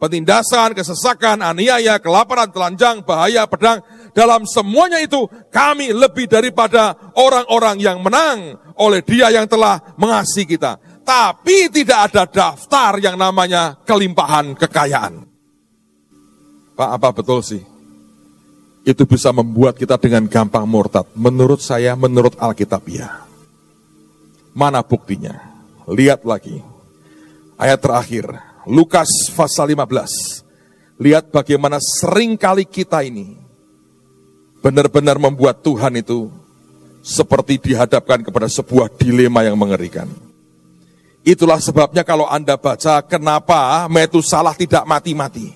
penindasan, kesesakan, aniaya, kelaparan, telanjang, bahaya, pedang. Dalam semuanya itu kami lebih daripada orang-orang yang menang oleh Dia yang telah mengasihi kita. Tapi tidak ada daftar yang namanya kelimpahan kekayaan. Pak, apa betul sih? Itu bisa membuat kita dengan gampang murtad. Menurut saya, menurut Alkitab ya. Mana buktinya? Lihat lagi, ayat terakhir, Lukas pasal 15. Lihat bagaimana seringkali kita ini benar-benar membuat Tuhan itu seperti dihadapkan kepada sebuah dilema yang mengerikan. Itulah sebabnya kalau Anda baca kenapa Metusalah tidak mati-mati.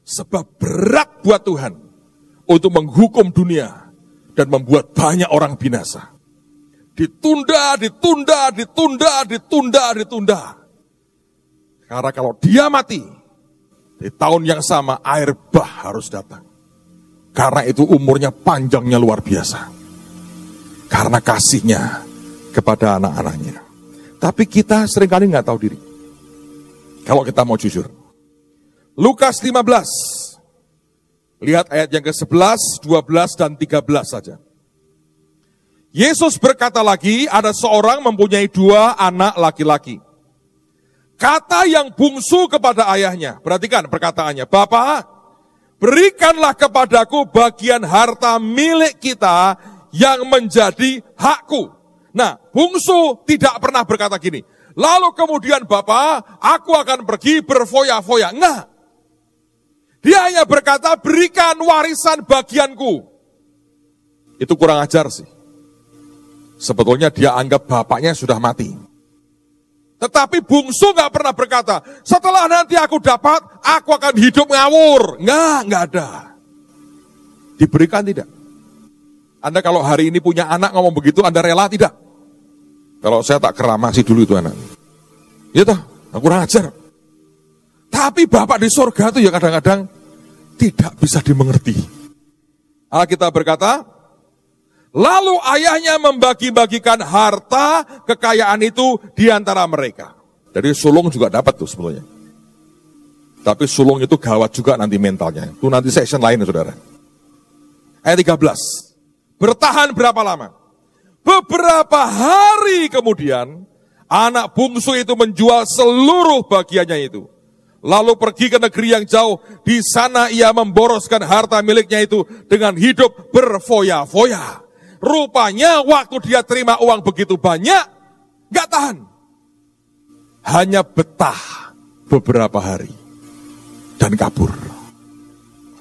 Sebab berat buat Tuhan untuk menghukum dunia dan membuat banyak orang binasa. Ditunda, ditunda, ditunda, ditunda, ditunda. Karena kalau dia mati, di tahun yang sama air bah harus datang. Karena itu umurnya panjangnya luar biasa. Karena kasihnya kepada anak-anaknya. Tapi kita seringkali nggak tahu diri. Kalau kita mau jujur. Lukas 15. Lihat ayat yang ke-11, 12, dan 13 saja. Yesus berkata lagi, ada seorang mempunyai 2 anak laki-laki. Kata yang bungsu kepada ayahnya, perhatikan perkataannya, Bapak, berikanlah kepadaku bagian harta milik kita yang menjadi hakku. Nah, bungsu tidak pernah berkata gini, lalu kemudian Bapak, aku akan pergi berfoya-foya. Enggak. Dia hanya berkata, berikan warisan bagianku. Itu kurang ajar sih. Sebetulnya dia anggap bapaknya sudah mati. Tetapi bungsu gak pernah berkata, setelah nanti aku dapat, aku akan hidup ngawur. Enggak ada. Diberikan tidak. Anda kalau hari ini punya anak ngomong begitu, Anda rela tidak? Kalau saya tak keramasi dulu itu anak. Ya toh, kurang ajar. Tapi Bapak di surga itu ya kadang-kadang tidak bisa dimengerti. Alkitab berkata, lalu ayahnya membagi-bagikan harta kekayaan itu di antara mereka. Jadi sulung juga dapat tuh sebetulnya. Tapi sulung itu gawat juga nanti mentalnya. Itu nanti session lain saudara. Ayat 13. Bertahan berapa lama? Beberapa hari kemudian, anak bungsu itu menjual seluruh bagiannya itu. Lalu pergi ke negeri yang jauh. Di sana ia memboroskan harta miliknya itu dengan hidup berfoya-foya. Rupanya waktu dia terima uang begitu banyak, gak tahan. Hanya betah beberapa hari dan kabur.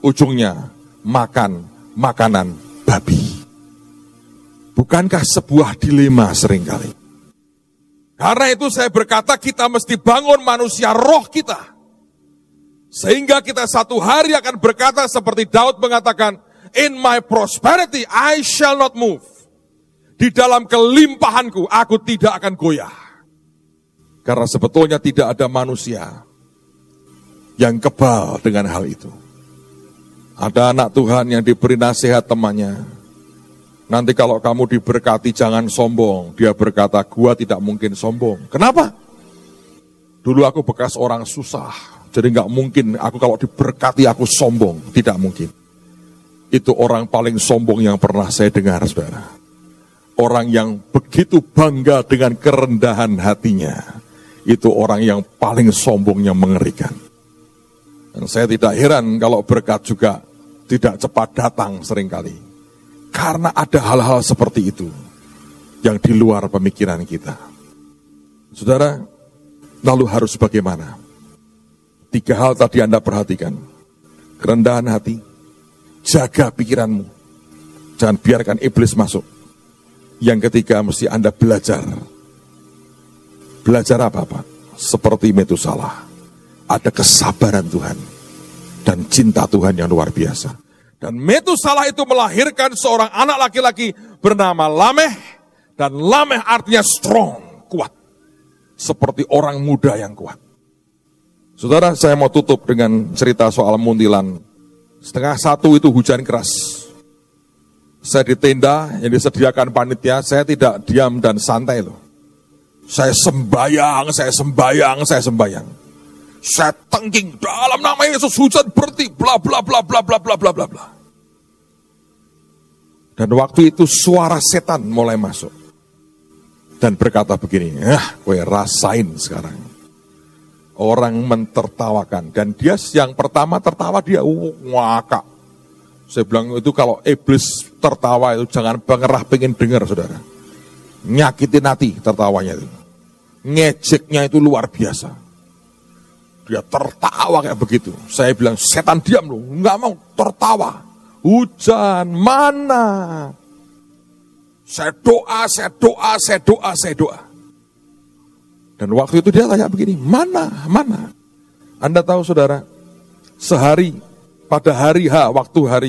Ujungnya makan makanan babi. Bukankah sebuah dilema seringkali? Karena itu saya berkata kita mesti bangun manusia roh kita. Sehingga kita satu hari akan berkata seperti Daud mengatakan, in my prosperity I shall not move. Di dalam kelimpahanku aku tidak akan goyah. Karena sebetulnya tidak ada manusia yang kebal dengan hal itu. Ada anak Tuhan yang diberi nasihat temannya. Nanti kalau kamu diberkati jangan sombong. Dia berkata, gua tidak mungkin sombong. Kenapa? Dulu aku bekas orang susah. Jadi gak mungkin aku kalau diberkati aku sombong. Tidak mungkin. Itu orang paling sombong yang pernah saya dengar, saudara. Orang yang begitu bangga dengan kerendahan hatinya. Itu orang yang paling sombong yang mengerikan. Dan saya tidak heran kalau berkat juga tidak cepat datang seringkali. Karena ada hal-hal seperti itu yang di luar pemikiran kita. Saudara, lalu harus bagaimana? 3 hal tadi Anda perhatikan. Kerendahan hati, jaga pikiranmu. Jangan biarkan iblis masuk. Yang ketiga mesti Anda belajar. Belajar apa Pak? Seperti Metusalah. Ada kesabaran Tuhan. Dan cinta Tuhan yang luar biasa. Dan Metusalah itu melahirkan seorang anak laki-laki bernama Lameh. Dan Lameh artinya strong, kuat. Seperti orang muda yang kuat. Saudara, saya mau tutup dengan cerita soal muntilan. 12:30 itu hujan keras. Saya di tenda yang disediakan panitia, saya tidak diam dan santai loh. Saya sembayang. Saya tengking dalam nama Yesus hujan berhenti, bla bla bla bla bla bla bla bla bla. Dan waktu itu suara setan mulai masuk. Dan berkata begini, gue rasain sekarang. Orang mentertawakan. Dan dia yang pertama tertawa dia ngakak. Saya bilang itu kalau iblis tertawa itu jangan pengerah pengen dengar saudara. Nyakitin hati tertawanya itu. Ngejeknya itu luar biasa. Dia tertawa kayak begitu. Saya bilang setan diam lu, nggak mau tertawa. Hujan mana? Saya doa. Dan waktu itu dia tanya begini, mana? Anda tahu saudara, sehari pada hari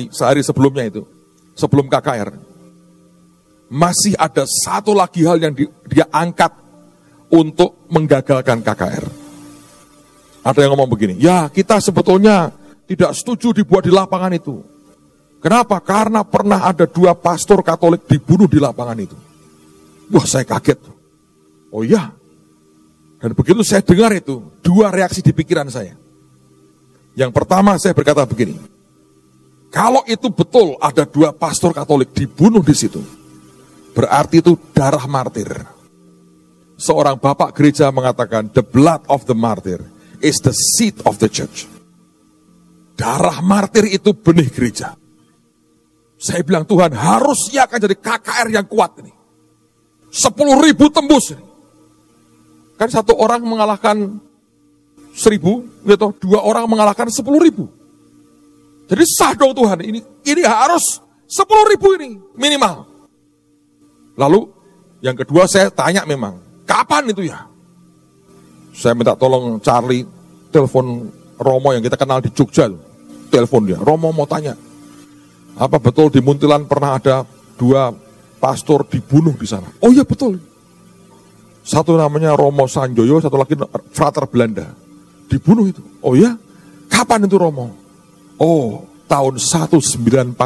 sehari sebelumnya itu, sebelum KKR, masih ada satu lagi hal yang dia angkat untuk menggagalkan KKR. Ada yang ngomong begini, ya kita sebetulnya tidak setuju dibuat di lapangan itu. Kenapa? Karena pernah ada 2 pastor Katolik dibunuh di lapangan itu. Wah, saya kaget. Oh iya. Dan begitu saya dengar itu, 2 reaksi di pikiran saya. Yang pertama saya berkata begini, kalau itu betul ada 2 pastor Katolik dibunuh di situ, berarti itu darah martir. Seorang bapak gereja mengatakan, the blood of the martyr is the seed of the church. Darah martir itu benih gereja. Saya bilang, Tuhan harusnya akan jadi KKR yang kuat ini. 10.000 tembus ini. Kan 1 orang mengalahkan 1.000, gitu, 2 orang mengalahkan 10.000. Jadi sah dong Tuhan, ini harus 10.000 ini minimal. Lalu yang kedua saya tanya memang, kapan itu ya? Saya minta tolong Charlie telepon Romo yang kita kenal di Jogja. Telepon dia, Romo mau tanya, apa betul di Muntilan pernah ada 2 pastor dibunuh di sana? Oh iya betul. Satu namanya Romo Sanjoyo, satu lagi Frater Belanda. Dibunuh itu. Oh iya? Kapan itu Romo? Oh, tahun 1948.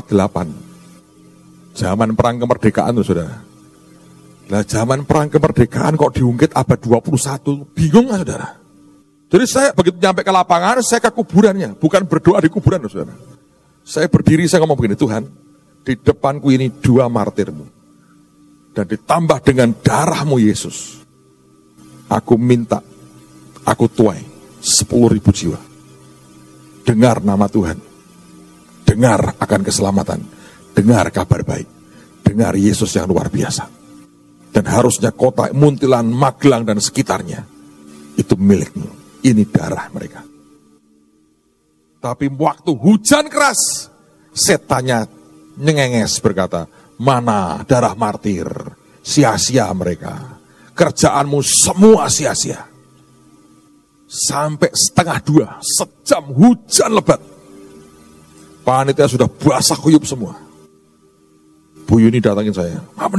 Zaman perang kemerdekaan tuh saudara. Nah, zaman perang kemerdekaan kok diungkit abad 21. Bingung gak saudara? Jadi saya begitu nyampe ke lapangan, saya ke kuburannya. Bukan berdoa di kuburan saudara. Saya berdiri, saya ngomong begini, Tuhan, di depanku ini 2 martirmu. Dan ditambah dengan darahmu Yesus. Aku minta, aku tuai 10.000 jiwa. Dengar nama Tuhan. Dengar akan keselamatan. Dengar kabar baik. Dengar Yesus yang luar biasa. Dan harusnya kota Muntilan, Magelang dan sekitarnya itu milikmu. Ini darah mereka. Tapi waktu hujan keras, setannya nyengenges berkata, mana darah martir? Sia-sia mereka. Kerjaanmu semua sia-sia. Sampai 1:30, sejam hujan lebat. Panitia sudah basah kuyup semua. Bu Yuni datangin saya, Pak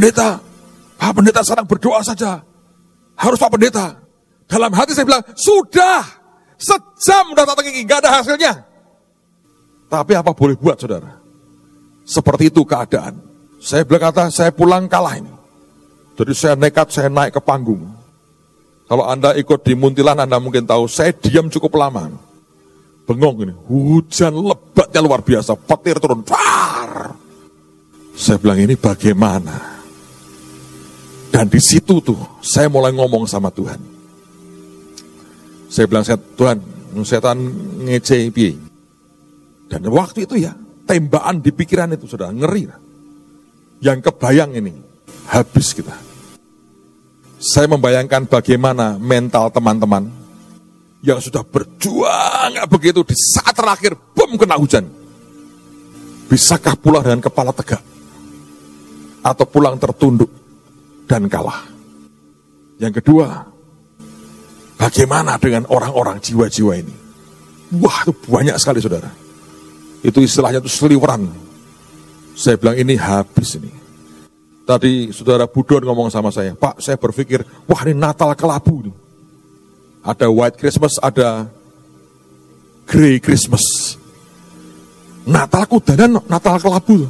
Pendeta sekarang berdoa saja. Harus Pak Pendeta. Dalam hati saya bilang, sudah, sejam udah datangin, gak ada hasilnya. Tapi apa boleh buat saudara? Seperti itu keadaan. Saya berkata, saya pulang kalah ini. Jadi saya nekat, saya naik ke panggung. Kalau Anda ikut di Muntilan, Anda mungkin tahu, saya diam cukup lama. Bengong ini, hujan lebatnya luar biasa, petir turun. Far! Saya bilang, ini bagaimana? Dan di situ tuh, saya mulai ngomong sama Tuhan. Saya bilang, Tuhan, setan ngece piye. Dan waktu itu ya, tembakan di pikiran itu sudah ngeri. Yang kebayang ini, habis kita. Saya membayangkan bagaimana mental teman-teman yang sudah berjuang begitu di saat terakhir, bom kena hujan. Bisakah pulang dengan kepala tegak? Atau pulang tertunduk dan kalah? Yang kedua, bagaimana dengan orang-orang jiwa-jiwa ini? Wah, itu banyak sekali saudara. Itu istilahnya itu seliweran. Saya bilang ini habis ini. Tadi saudara Budon ngomong sama saya, Pak, saya berpikir, wah ini Natal kelabu nih. Ada White Christmas, ada Grey Christmas. Natal kudanan, Natal kelabu.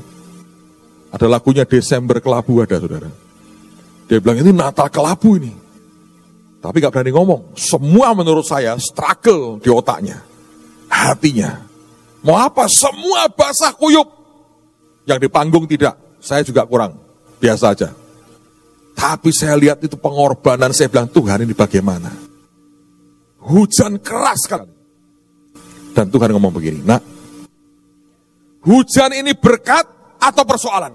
Ada lagunya Desember Kelabu ada saudara. Dia bilang ini Natal kelabu ini. Tapi gak berani ngomong. Semua menurut saya struggle di otaknya. Hatinya. Mau apa? Semua basah kuyup. Yang di panggung tidak. Saya juga kurang. Biasa aja. Tapi saya lihat itu pengorbanan, saya bilang, Tuhan ini bagaimana? Hujan keras sekali. Dan Tuhan ngomong begini, nak, hujan ini berkat atau persoalan?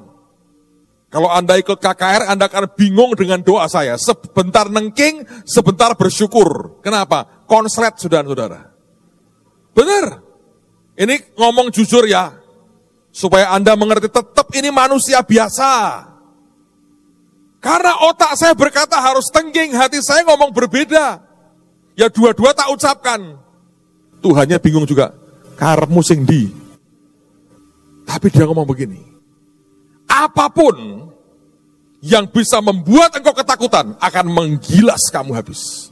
Kalau Anda ikut KKR, Anda akan bingung dengan doa saya. Sebentar nengking, sebentar bersyukur. Kenapa? Konslet saudara-saudara. Benar. Ini ngomong jujur ya. Supaya Anda mengerti, tetap ini manusia biasa. Karena otak saya berkata harus tengking, hati saya ngomong berbeda. Ya dua-dua tak ucapkan. Tuhannya bingung juga. Karepmu sing ndi? Tapi dia ngomong begini. Apapun yang bisa membuat engkau ketakutan akan menggilas kamu habis.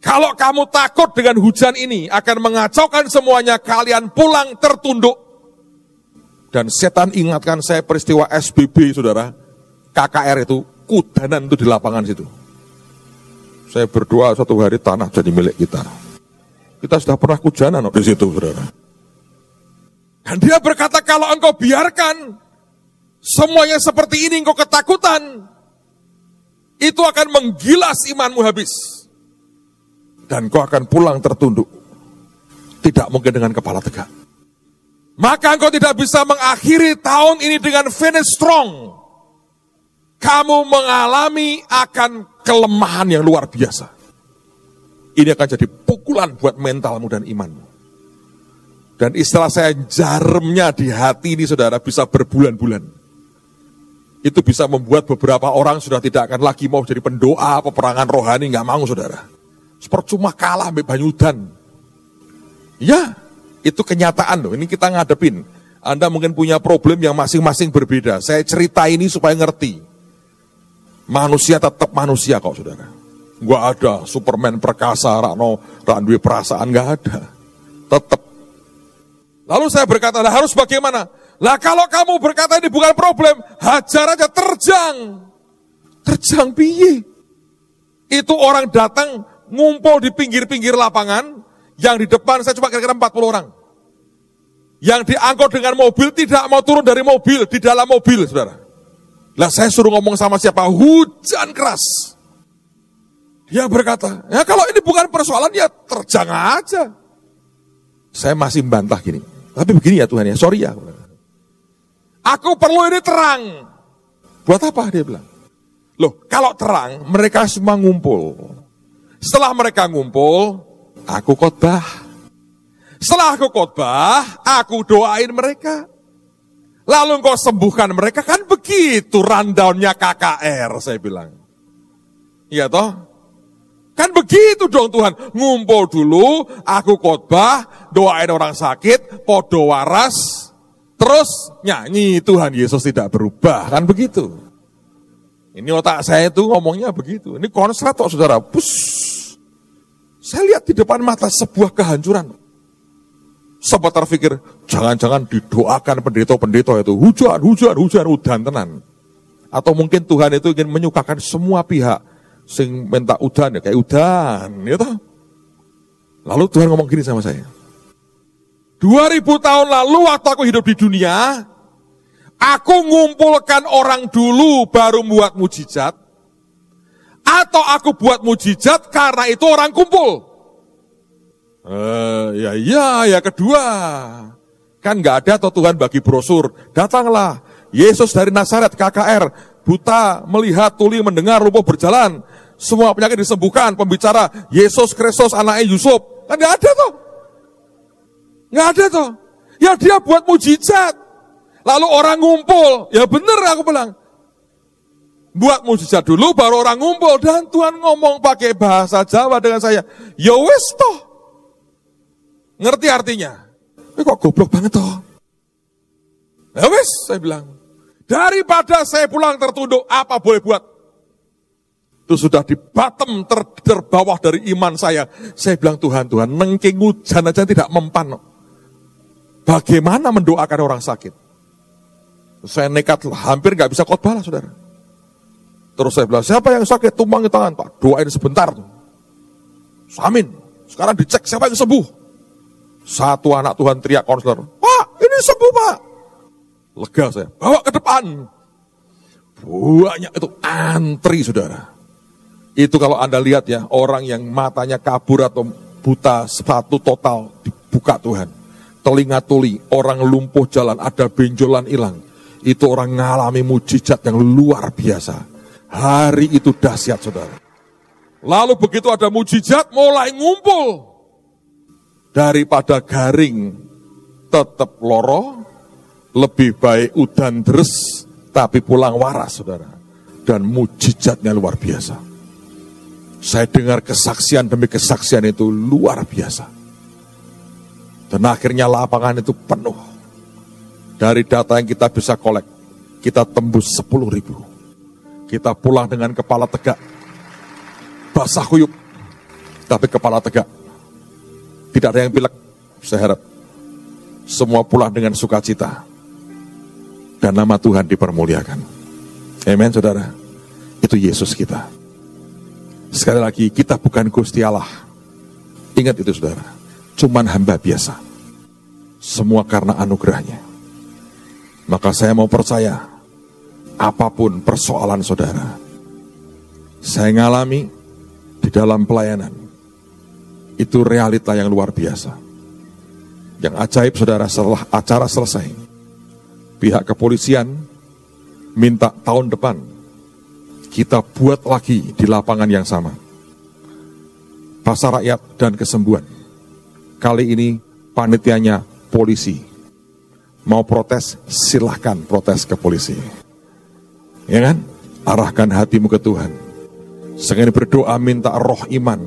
Kalau kamu takut dengan hujan ini akan mengacaukan semuanya, kalian pulang tertunduk. Dan setan ingatkan saya peristiwa SBB, saudara. KKR itu, kudanan itu di lapangan situ. Saya berdoa suatu hari tanah jadi milik kita. Kita sudah pernah hujanan di situ, saudara. Dan dia berkata, kalau engkau biarkan semuanya seperti ini, engkau ketakutan, itu akan menggilas imanmu habis. Dan kau akan pulang tertunduk. Tidak mungkin dengan kepala tegak. Maka engkau tidak bisa mengakhiri tahun ini dengan finish strong. Kamu mengalami akan kelemahan yang luar biasa. Ini akan jadi pukulan buat mentalmu dan imanmu. Dan istilah saya, jaremnya di hati ini saudara bisa berbulan-bulan. Itu bisa membuat beberapa orang sudah tidak akan lagi mau jadi pendoa, peperangan rohani, nggak mau saudara. Percuma kalah sampai Banyudan. Ya, itu kenyataan loh, ini kita ngadepin. Anda mungkin punya problem yang masing-masing berbeda. Saya cerita ini supaya ngerti. Manusia tetap manusia kok saudara. Nggak ada Superman perkasa, Rano, Randwi perasaan, nggak ada. Tetap. Lalu saya berkata, lah harus bagaimana? Lah kalau kamu berkata ini bukan problem, hajar aja, terjang. Terjang piye? Itu orang datang ngumpul di pinggir-pinggir lapangan, yang di depan saya cuma kira-kira 40 orang. Yang diangkut dengan mobil tidak mau turun dari mobil, di dalam mobil, saudara. Lah saya suruh ngomong sama siapa? Hujan keras. Dia berkata, ya kalau ini bukan persoalan ya terjang aja. Saya masih membantah gini. Tapi begini ya Tuhan ya, sorry ya. Aku perlu ini terang. Buat apa dia bilang? Loh kalau terang mereka semua ngumpul. Setelah mereka ngumpul, aku khotbah. Setelah aku khotbah, aku doain mereka. Lalu engkau sembuhkan mereka, kan begitu rundownnya KKR, saya bilang. Iya toh? Kan begitu dong Tuhan, ngumpul dulu, aku khotbah, doain orang sakit, podo waras, terus nyanyi Tuhan Yesus tidak berubah, kan begitu. Ini otak saya itu ngomongnya begitu, ini konslet kok saudara, bus. Saya lihat di depan mata sebuah kehancuran. Sempat terpikir, jangan-jangan didoakan pendeta-pendeta itu, hujan, udan tenan. Atau mungkin Tuhan itu ingin menyukakan semua pihak, sing minta udan ya kayak udan, ya toh. Lalu Tuhan ngomong gini sama saya. 2000 tahun lalu waktu aku hidup di dunia, aku ngumpulkan orang dulu baru buat mujizat, atau aku buat mujizat karena itu orang kumpul. Ya kedua. Kan nggak ada atau Tuhan bagi brosur. Datanglah Yesus dari Nazaret, KKR, buta melihat, tuli mendengar, lumpuh berjalan, semua penyakit disembuhkan, pembicara Yesus Kristus anaknya Yusuf. Kan nggak ada toh. Nggak ada toh. Ya dia buat mujizat. Lalu orang ngumpul. Ya bener aku bilang. Buat mujizat dulu baru orang ngumpul. Dan Tuhan ngomong pakai bahasa Jawa dengan saya. Ya wis toh. Ngerti artinya? Kok goblok banget toh? Ya wis, saya bilang. Daripada saya pulang tertunduk, apa boleh buat? Itu sudah di bottom terbawah dari iman saya. Saya bilang, Tuhan, nengking hujan aja tidak mempan. Bagaimana mendoakan orang sakit? Saya nekat, hampir gak bisa khotbah lah, saudara. Terus saya bilang, siapa yang sakit? Tumpangin tangan, Pak. Doain sebentar. Amin. Sekarang dicek siapa yang sembuh. Satu anak Tuhan teriak konselor, Pak, ini sembuh Pak. Lega saya, bawa ke depan. Banyak itu antri saudara. Itu kalau Anda lihat ya, orang yang matanya kabur atau buta sepatu total dibuka Tuhan. Telinga tuli, orang lumpuh jalan, ada benjolan hilang. Itu orang ngalami mujizat yang luar biasa. Hari itu dahsyat saudara. Lalu begitu ada mujizat, mulai ngumpul. Daripada garing tetap loro, lebih baik udan deres tapi pulang waras saudara. Dan mujizatnya luar biasa. Saya dengar kesaksian demi kesaksian itu luar biasa. Dan akhirnya lapangan itu penuh. Dari data yang kita bisa kolek, kita tembus 10.000. Kita pulang dengan kepala tegak, basah kuyup. tapi kepala tegak. Tidak ada yang pilek. Saya harap semua pulang dengan sukacita. Dan nama Tuhan dipermuliakan. Amen, saudara. Itu Yesus kita. Sekali lagi, kita bukan Gusti Allah. Ingat itu, saudara. Cuman hamba biasa. Semua karena anugerahnya. Maka saya mau percaya, apapun persoalan saudara, saya ngalami di dalam pelayanan, itu realita yang luar biasa. Yang ajaib, saudara, setelah acara selesai, pihak kepolisian minta tahun depan kita buat lagi di lapangan yang sama. Pasar Rakyat dan Kesembuhan. Kali ini panitianya polisi. Mau protes, silahkan protes ke polisi. Ya kan? Arahkan hatimu ke Tuhan. Sekali berdoa minta roh iman,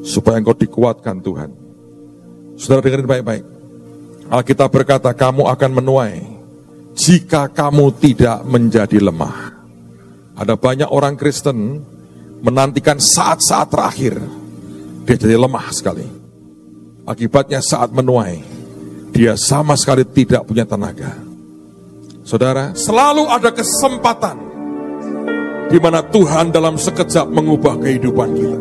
supaya engkau dikuatkan Tuhan. Saudara dengerin baik-baik. Alkitab berkata, kamu akan menuai jika kamu tidak menjadi lemah. Ada banyak orang Kristen menantikan saat-saat terakhir, dia jadi lemah sekali. Akibatnya saat menuai, dia sama sekali tidak punya tenaga. Saudara, selalu ada kesempatan di mana Tuhan dalam sekejap mengubah kehidupan kita.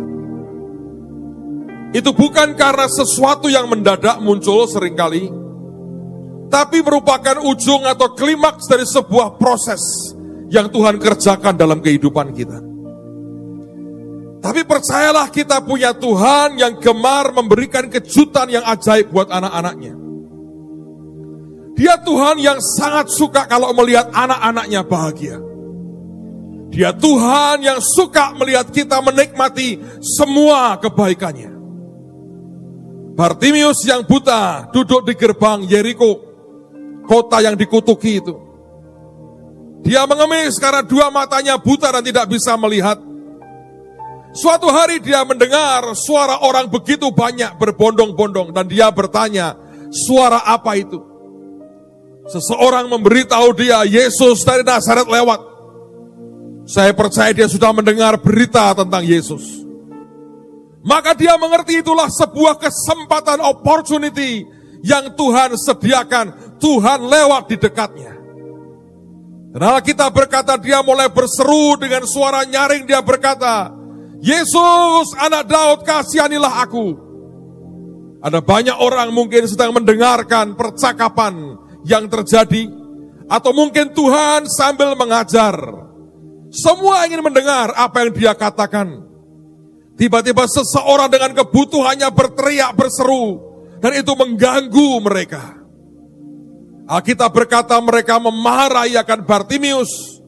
Itu bukan karena sesuatu yang mendadak muncul seringkali, tapi merupakan ujung atau klimaks dari sebuah proses yang Tuhan kerjakan dalam kehidupan kita. Tapi percayalah, kita punya Tuhan yang gemar memberikan kejutan yang ajaib buat anak-anaknya. Dia Tuhan yang sangat suka kalau melihat anak-anaknya bahagia. Dia Tuhan yang suka melihat kita menikmati semua kebaikannya. Bartimius yang buta duduk di gerbang Yeriko, kota yang dikutuki itu. Dia mengemis karena dua matanya buta dan tidak bisa melihat. Suatu hari dia mendengar suara orang begitu banyak berbondong-bondong dan dia bertanya, suara apa itu? Seseorang memberitahu dia, Yesus dari Nazaret lewat. Saya percaya dia sudah mendengar berita tentang Yesus. Maka dia mengerti itulah sebuah kesempatan, opportunity yang Tuhan sediakan. Tuhan lewat di dekatnya. Dan kita berkata dia mulai berseru dengan suara nyaring, dia berkata, Yesus anak Daud, kasihanilah aku. Ada banyak orang mungkin sedang mendengarkan percakapan yang terjadi, atau mungkin Tuhan sambil mengajar. Semua ingin mendengar apa yang dia katakan. Tiba-tiba seseorang dengan kebutuhannya berteriak, berseru, dan itu mengganggu mereka. Alkitab berkata mereka memarahi akan Bartimius.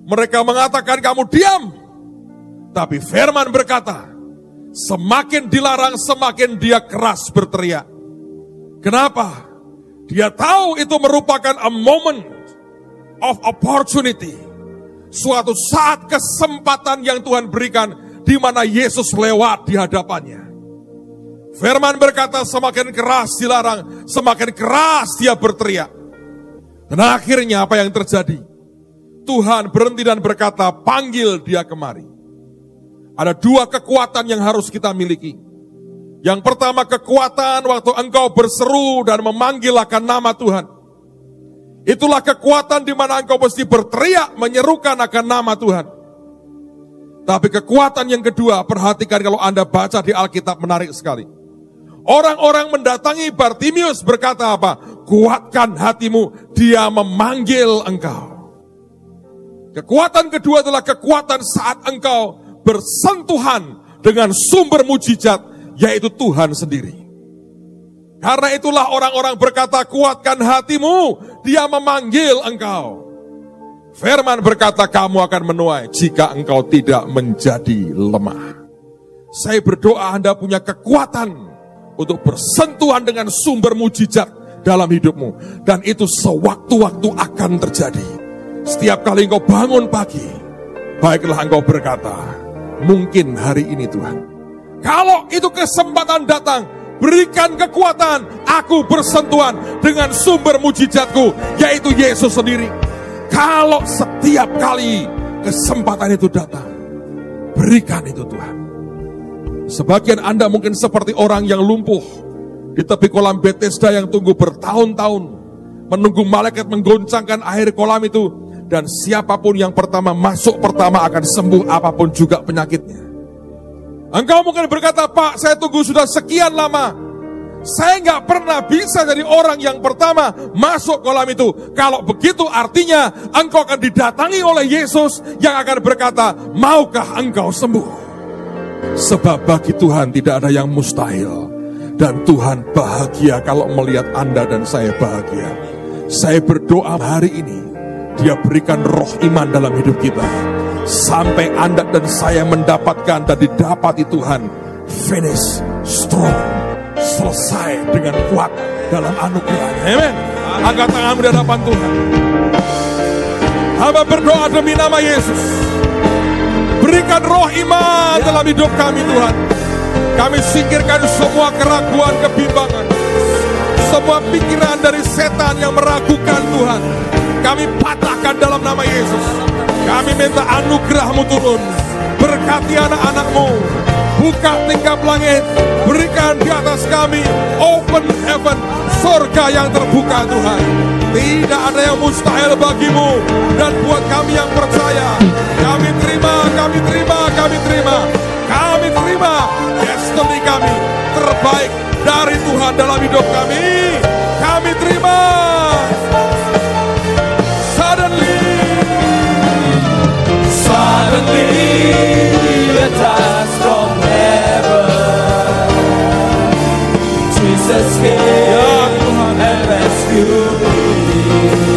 Mereka mengatakan, kamu diam. Tapi firman berkata, semakin dilarang semakin dia keras berteriak. Kenapa? Dia tahu itu merupakan a moment of opportunity. Suatu saat kesempatan yang Tuhan berikan di mana Yesus lewat di hadapannya. Firman berkata semakin keras dilarang, semakin keras dia berteriak. Dan akhirnya apa yang terjadi? Tuhan berhenti dan berkata, panggil dia kemari. Ada dua kekuatan yang harus kita miliki. Yang pertama, kekuatan waktu engkau berseru dan memanggil akan nama Tuhan. Itulah kekuatan di mana engkau mesti berteriak menyerukan akan nama Tuhan. Tapi kekuatan yang kedua, perhatikan kalau Anda baca di Alkitab, menarik sekali. Orang-orang mendatangi Bartimius berkata apa? Kuatkan hatimu, dia memanggil engkau. Kekuatan kedua adalah kekuatan saat engkau bersentuhan dengan sumber mujizat, yaitu Tuhan sendiri. Karena itulah orang-orang berkata, kuatkan hatimu, dia memanggil engkau. Firman berkata, kamu akan menuai jika engkau tidak menjadi lemah. Saya berdoa Anda punya kekuatan untuk bersentuhan dengan sumber mujizat dalam hidupmu. Dan itu sewaktu-waktu akan terjadi. Setiap kali engkau bangun pagi, baiklah engkau berkata, mungkin hari ini Tuhan. Kalau itu kesempatan datang, berikan kekuatan, aku bersentuhan dengan sumber mujizatku, yaitu Yesus sendiri. Kalau setiap kali kesempatan itu datang, berikan itu Tuhan. Sebagian Anda mungkin seperti orang yang lumpuh di tepi kolam Bethesda yang tunggu bertahun-tahun, menunggu malaikat menggoncangkan air kolam itu, dan siapapun yang pertama masuk pertama akan sembuh apapun juga penyakitnya. Engkau mungkin berkata, Pak, saya tunggu sudah sekian lama, saya nggak pernah bisa jadi orang yang pertama masuk kolam itu. Kalau begitu artinya engkau akan didatangi oleh Yesus yang akan berkata, maukah engkau sembuh? Sebab bagi Tuhan tidak ada yang mustahil. Dan Tuhan bahagia kalau melihat Anda dan saya bahagia. Saya berdoa hari ini, Dia berikan roh iman dalam hidup kita, sampai Anda dan saya mendapatkan dan didapati Tuhan finish strong, selesai dengan kuat dalam anugerahnya. Amen. Angkat tanganmu di hadapan Tuhan. Hamba berdoa demi nama Yesus. Berikan roh iman dalam hidup kami Tuhan. Kami singkirkan semua keraguan, kebimbangan, semua pikiran dari setan yang meragukan Tuhan. Kami patahkan dalam nama Yesus. Kami minta anugerah-Mu turun. Berkati anak-anak-Mu. Buka tingkap langit. Berikan di atas kami open heaven, surga yang terbuka Tuhan. Tidak ada yang mustahil bagi-Mu. Dan buat kami yang percaya, kami terima, kami terima, kami terima. Kami terima destiny kami terbaik dari Tuhan dalam hidup kami. Kami terima. Suddenly a touch from heaven, Jesus came and rescued me.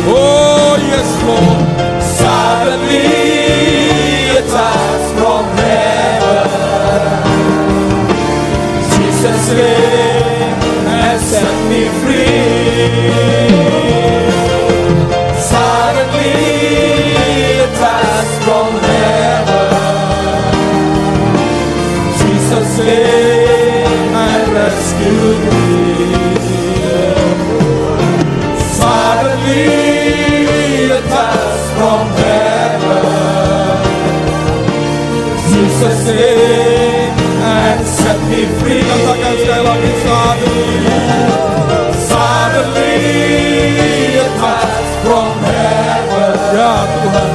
Oh yes Lord. Suddenly a touch from heaven, Jesus came and set me free. Suddenly a touch from heaven, Jesus came and rescued me. Suddenly a touch from heaven, Jesus came and set me free. Katakan sekali lagi, Suddenly a touch from heaven, ya Tuhan.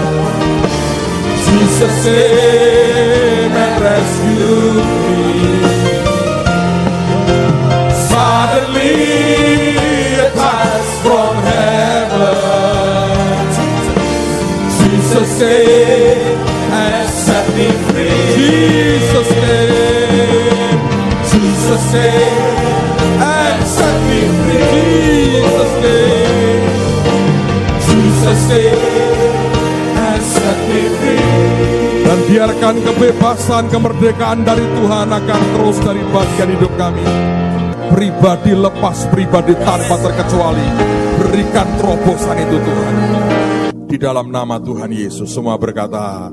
Jesus came and rescued me. Suddenly a touch from heaven, Jesus came and set me free. Jesus name. Jesus came and set me free. Jesus name. Jesus came and set me free. Dan biarkan kebebasan, kemerdekaan dari Tuhan akan terus dari bagian hidup kami. Pribadi lepas pribadi tanpa terkecuali. Berikan terobosan itu Tuhan. Di dalam nama Tuhan Yesus semua berkata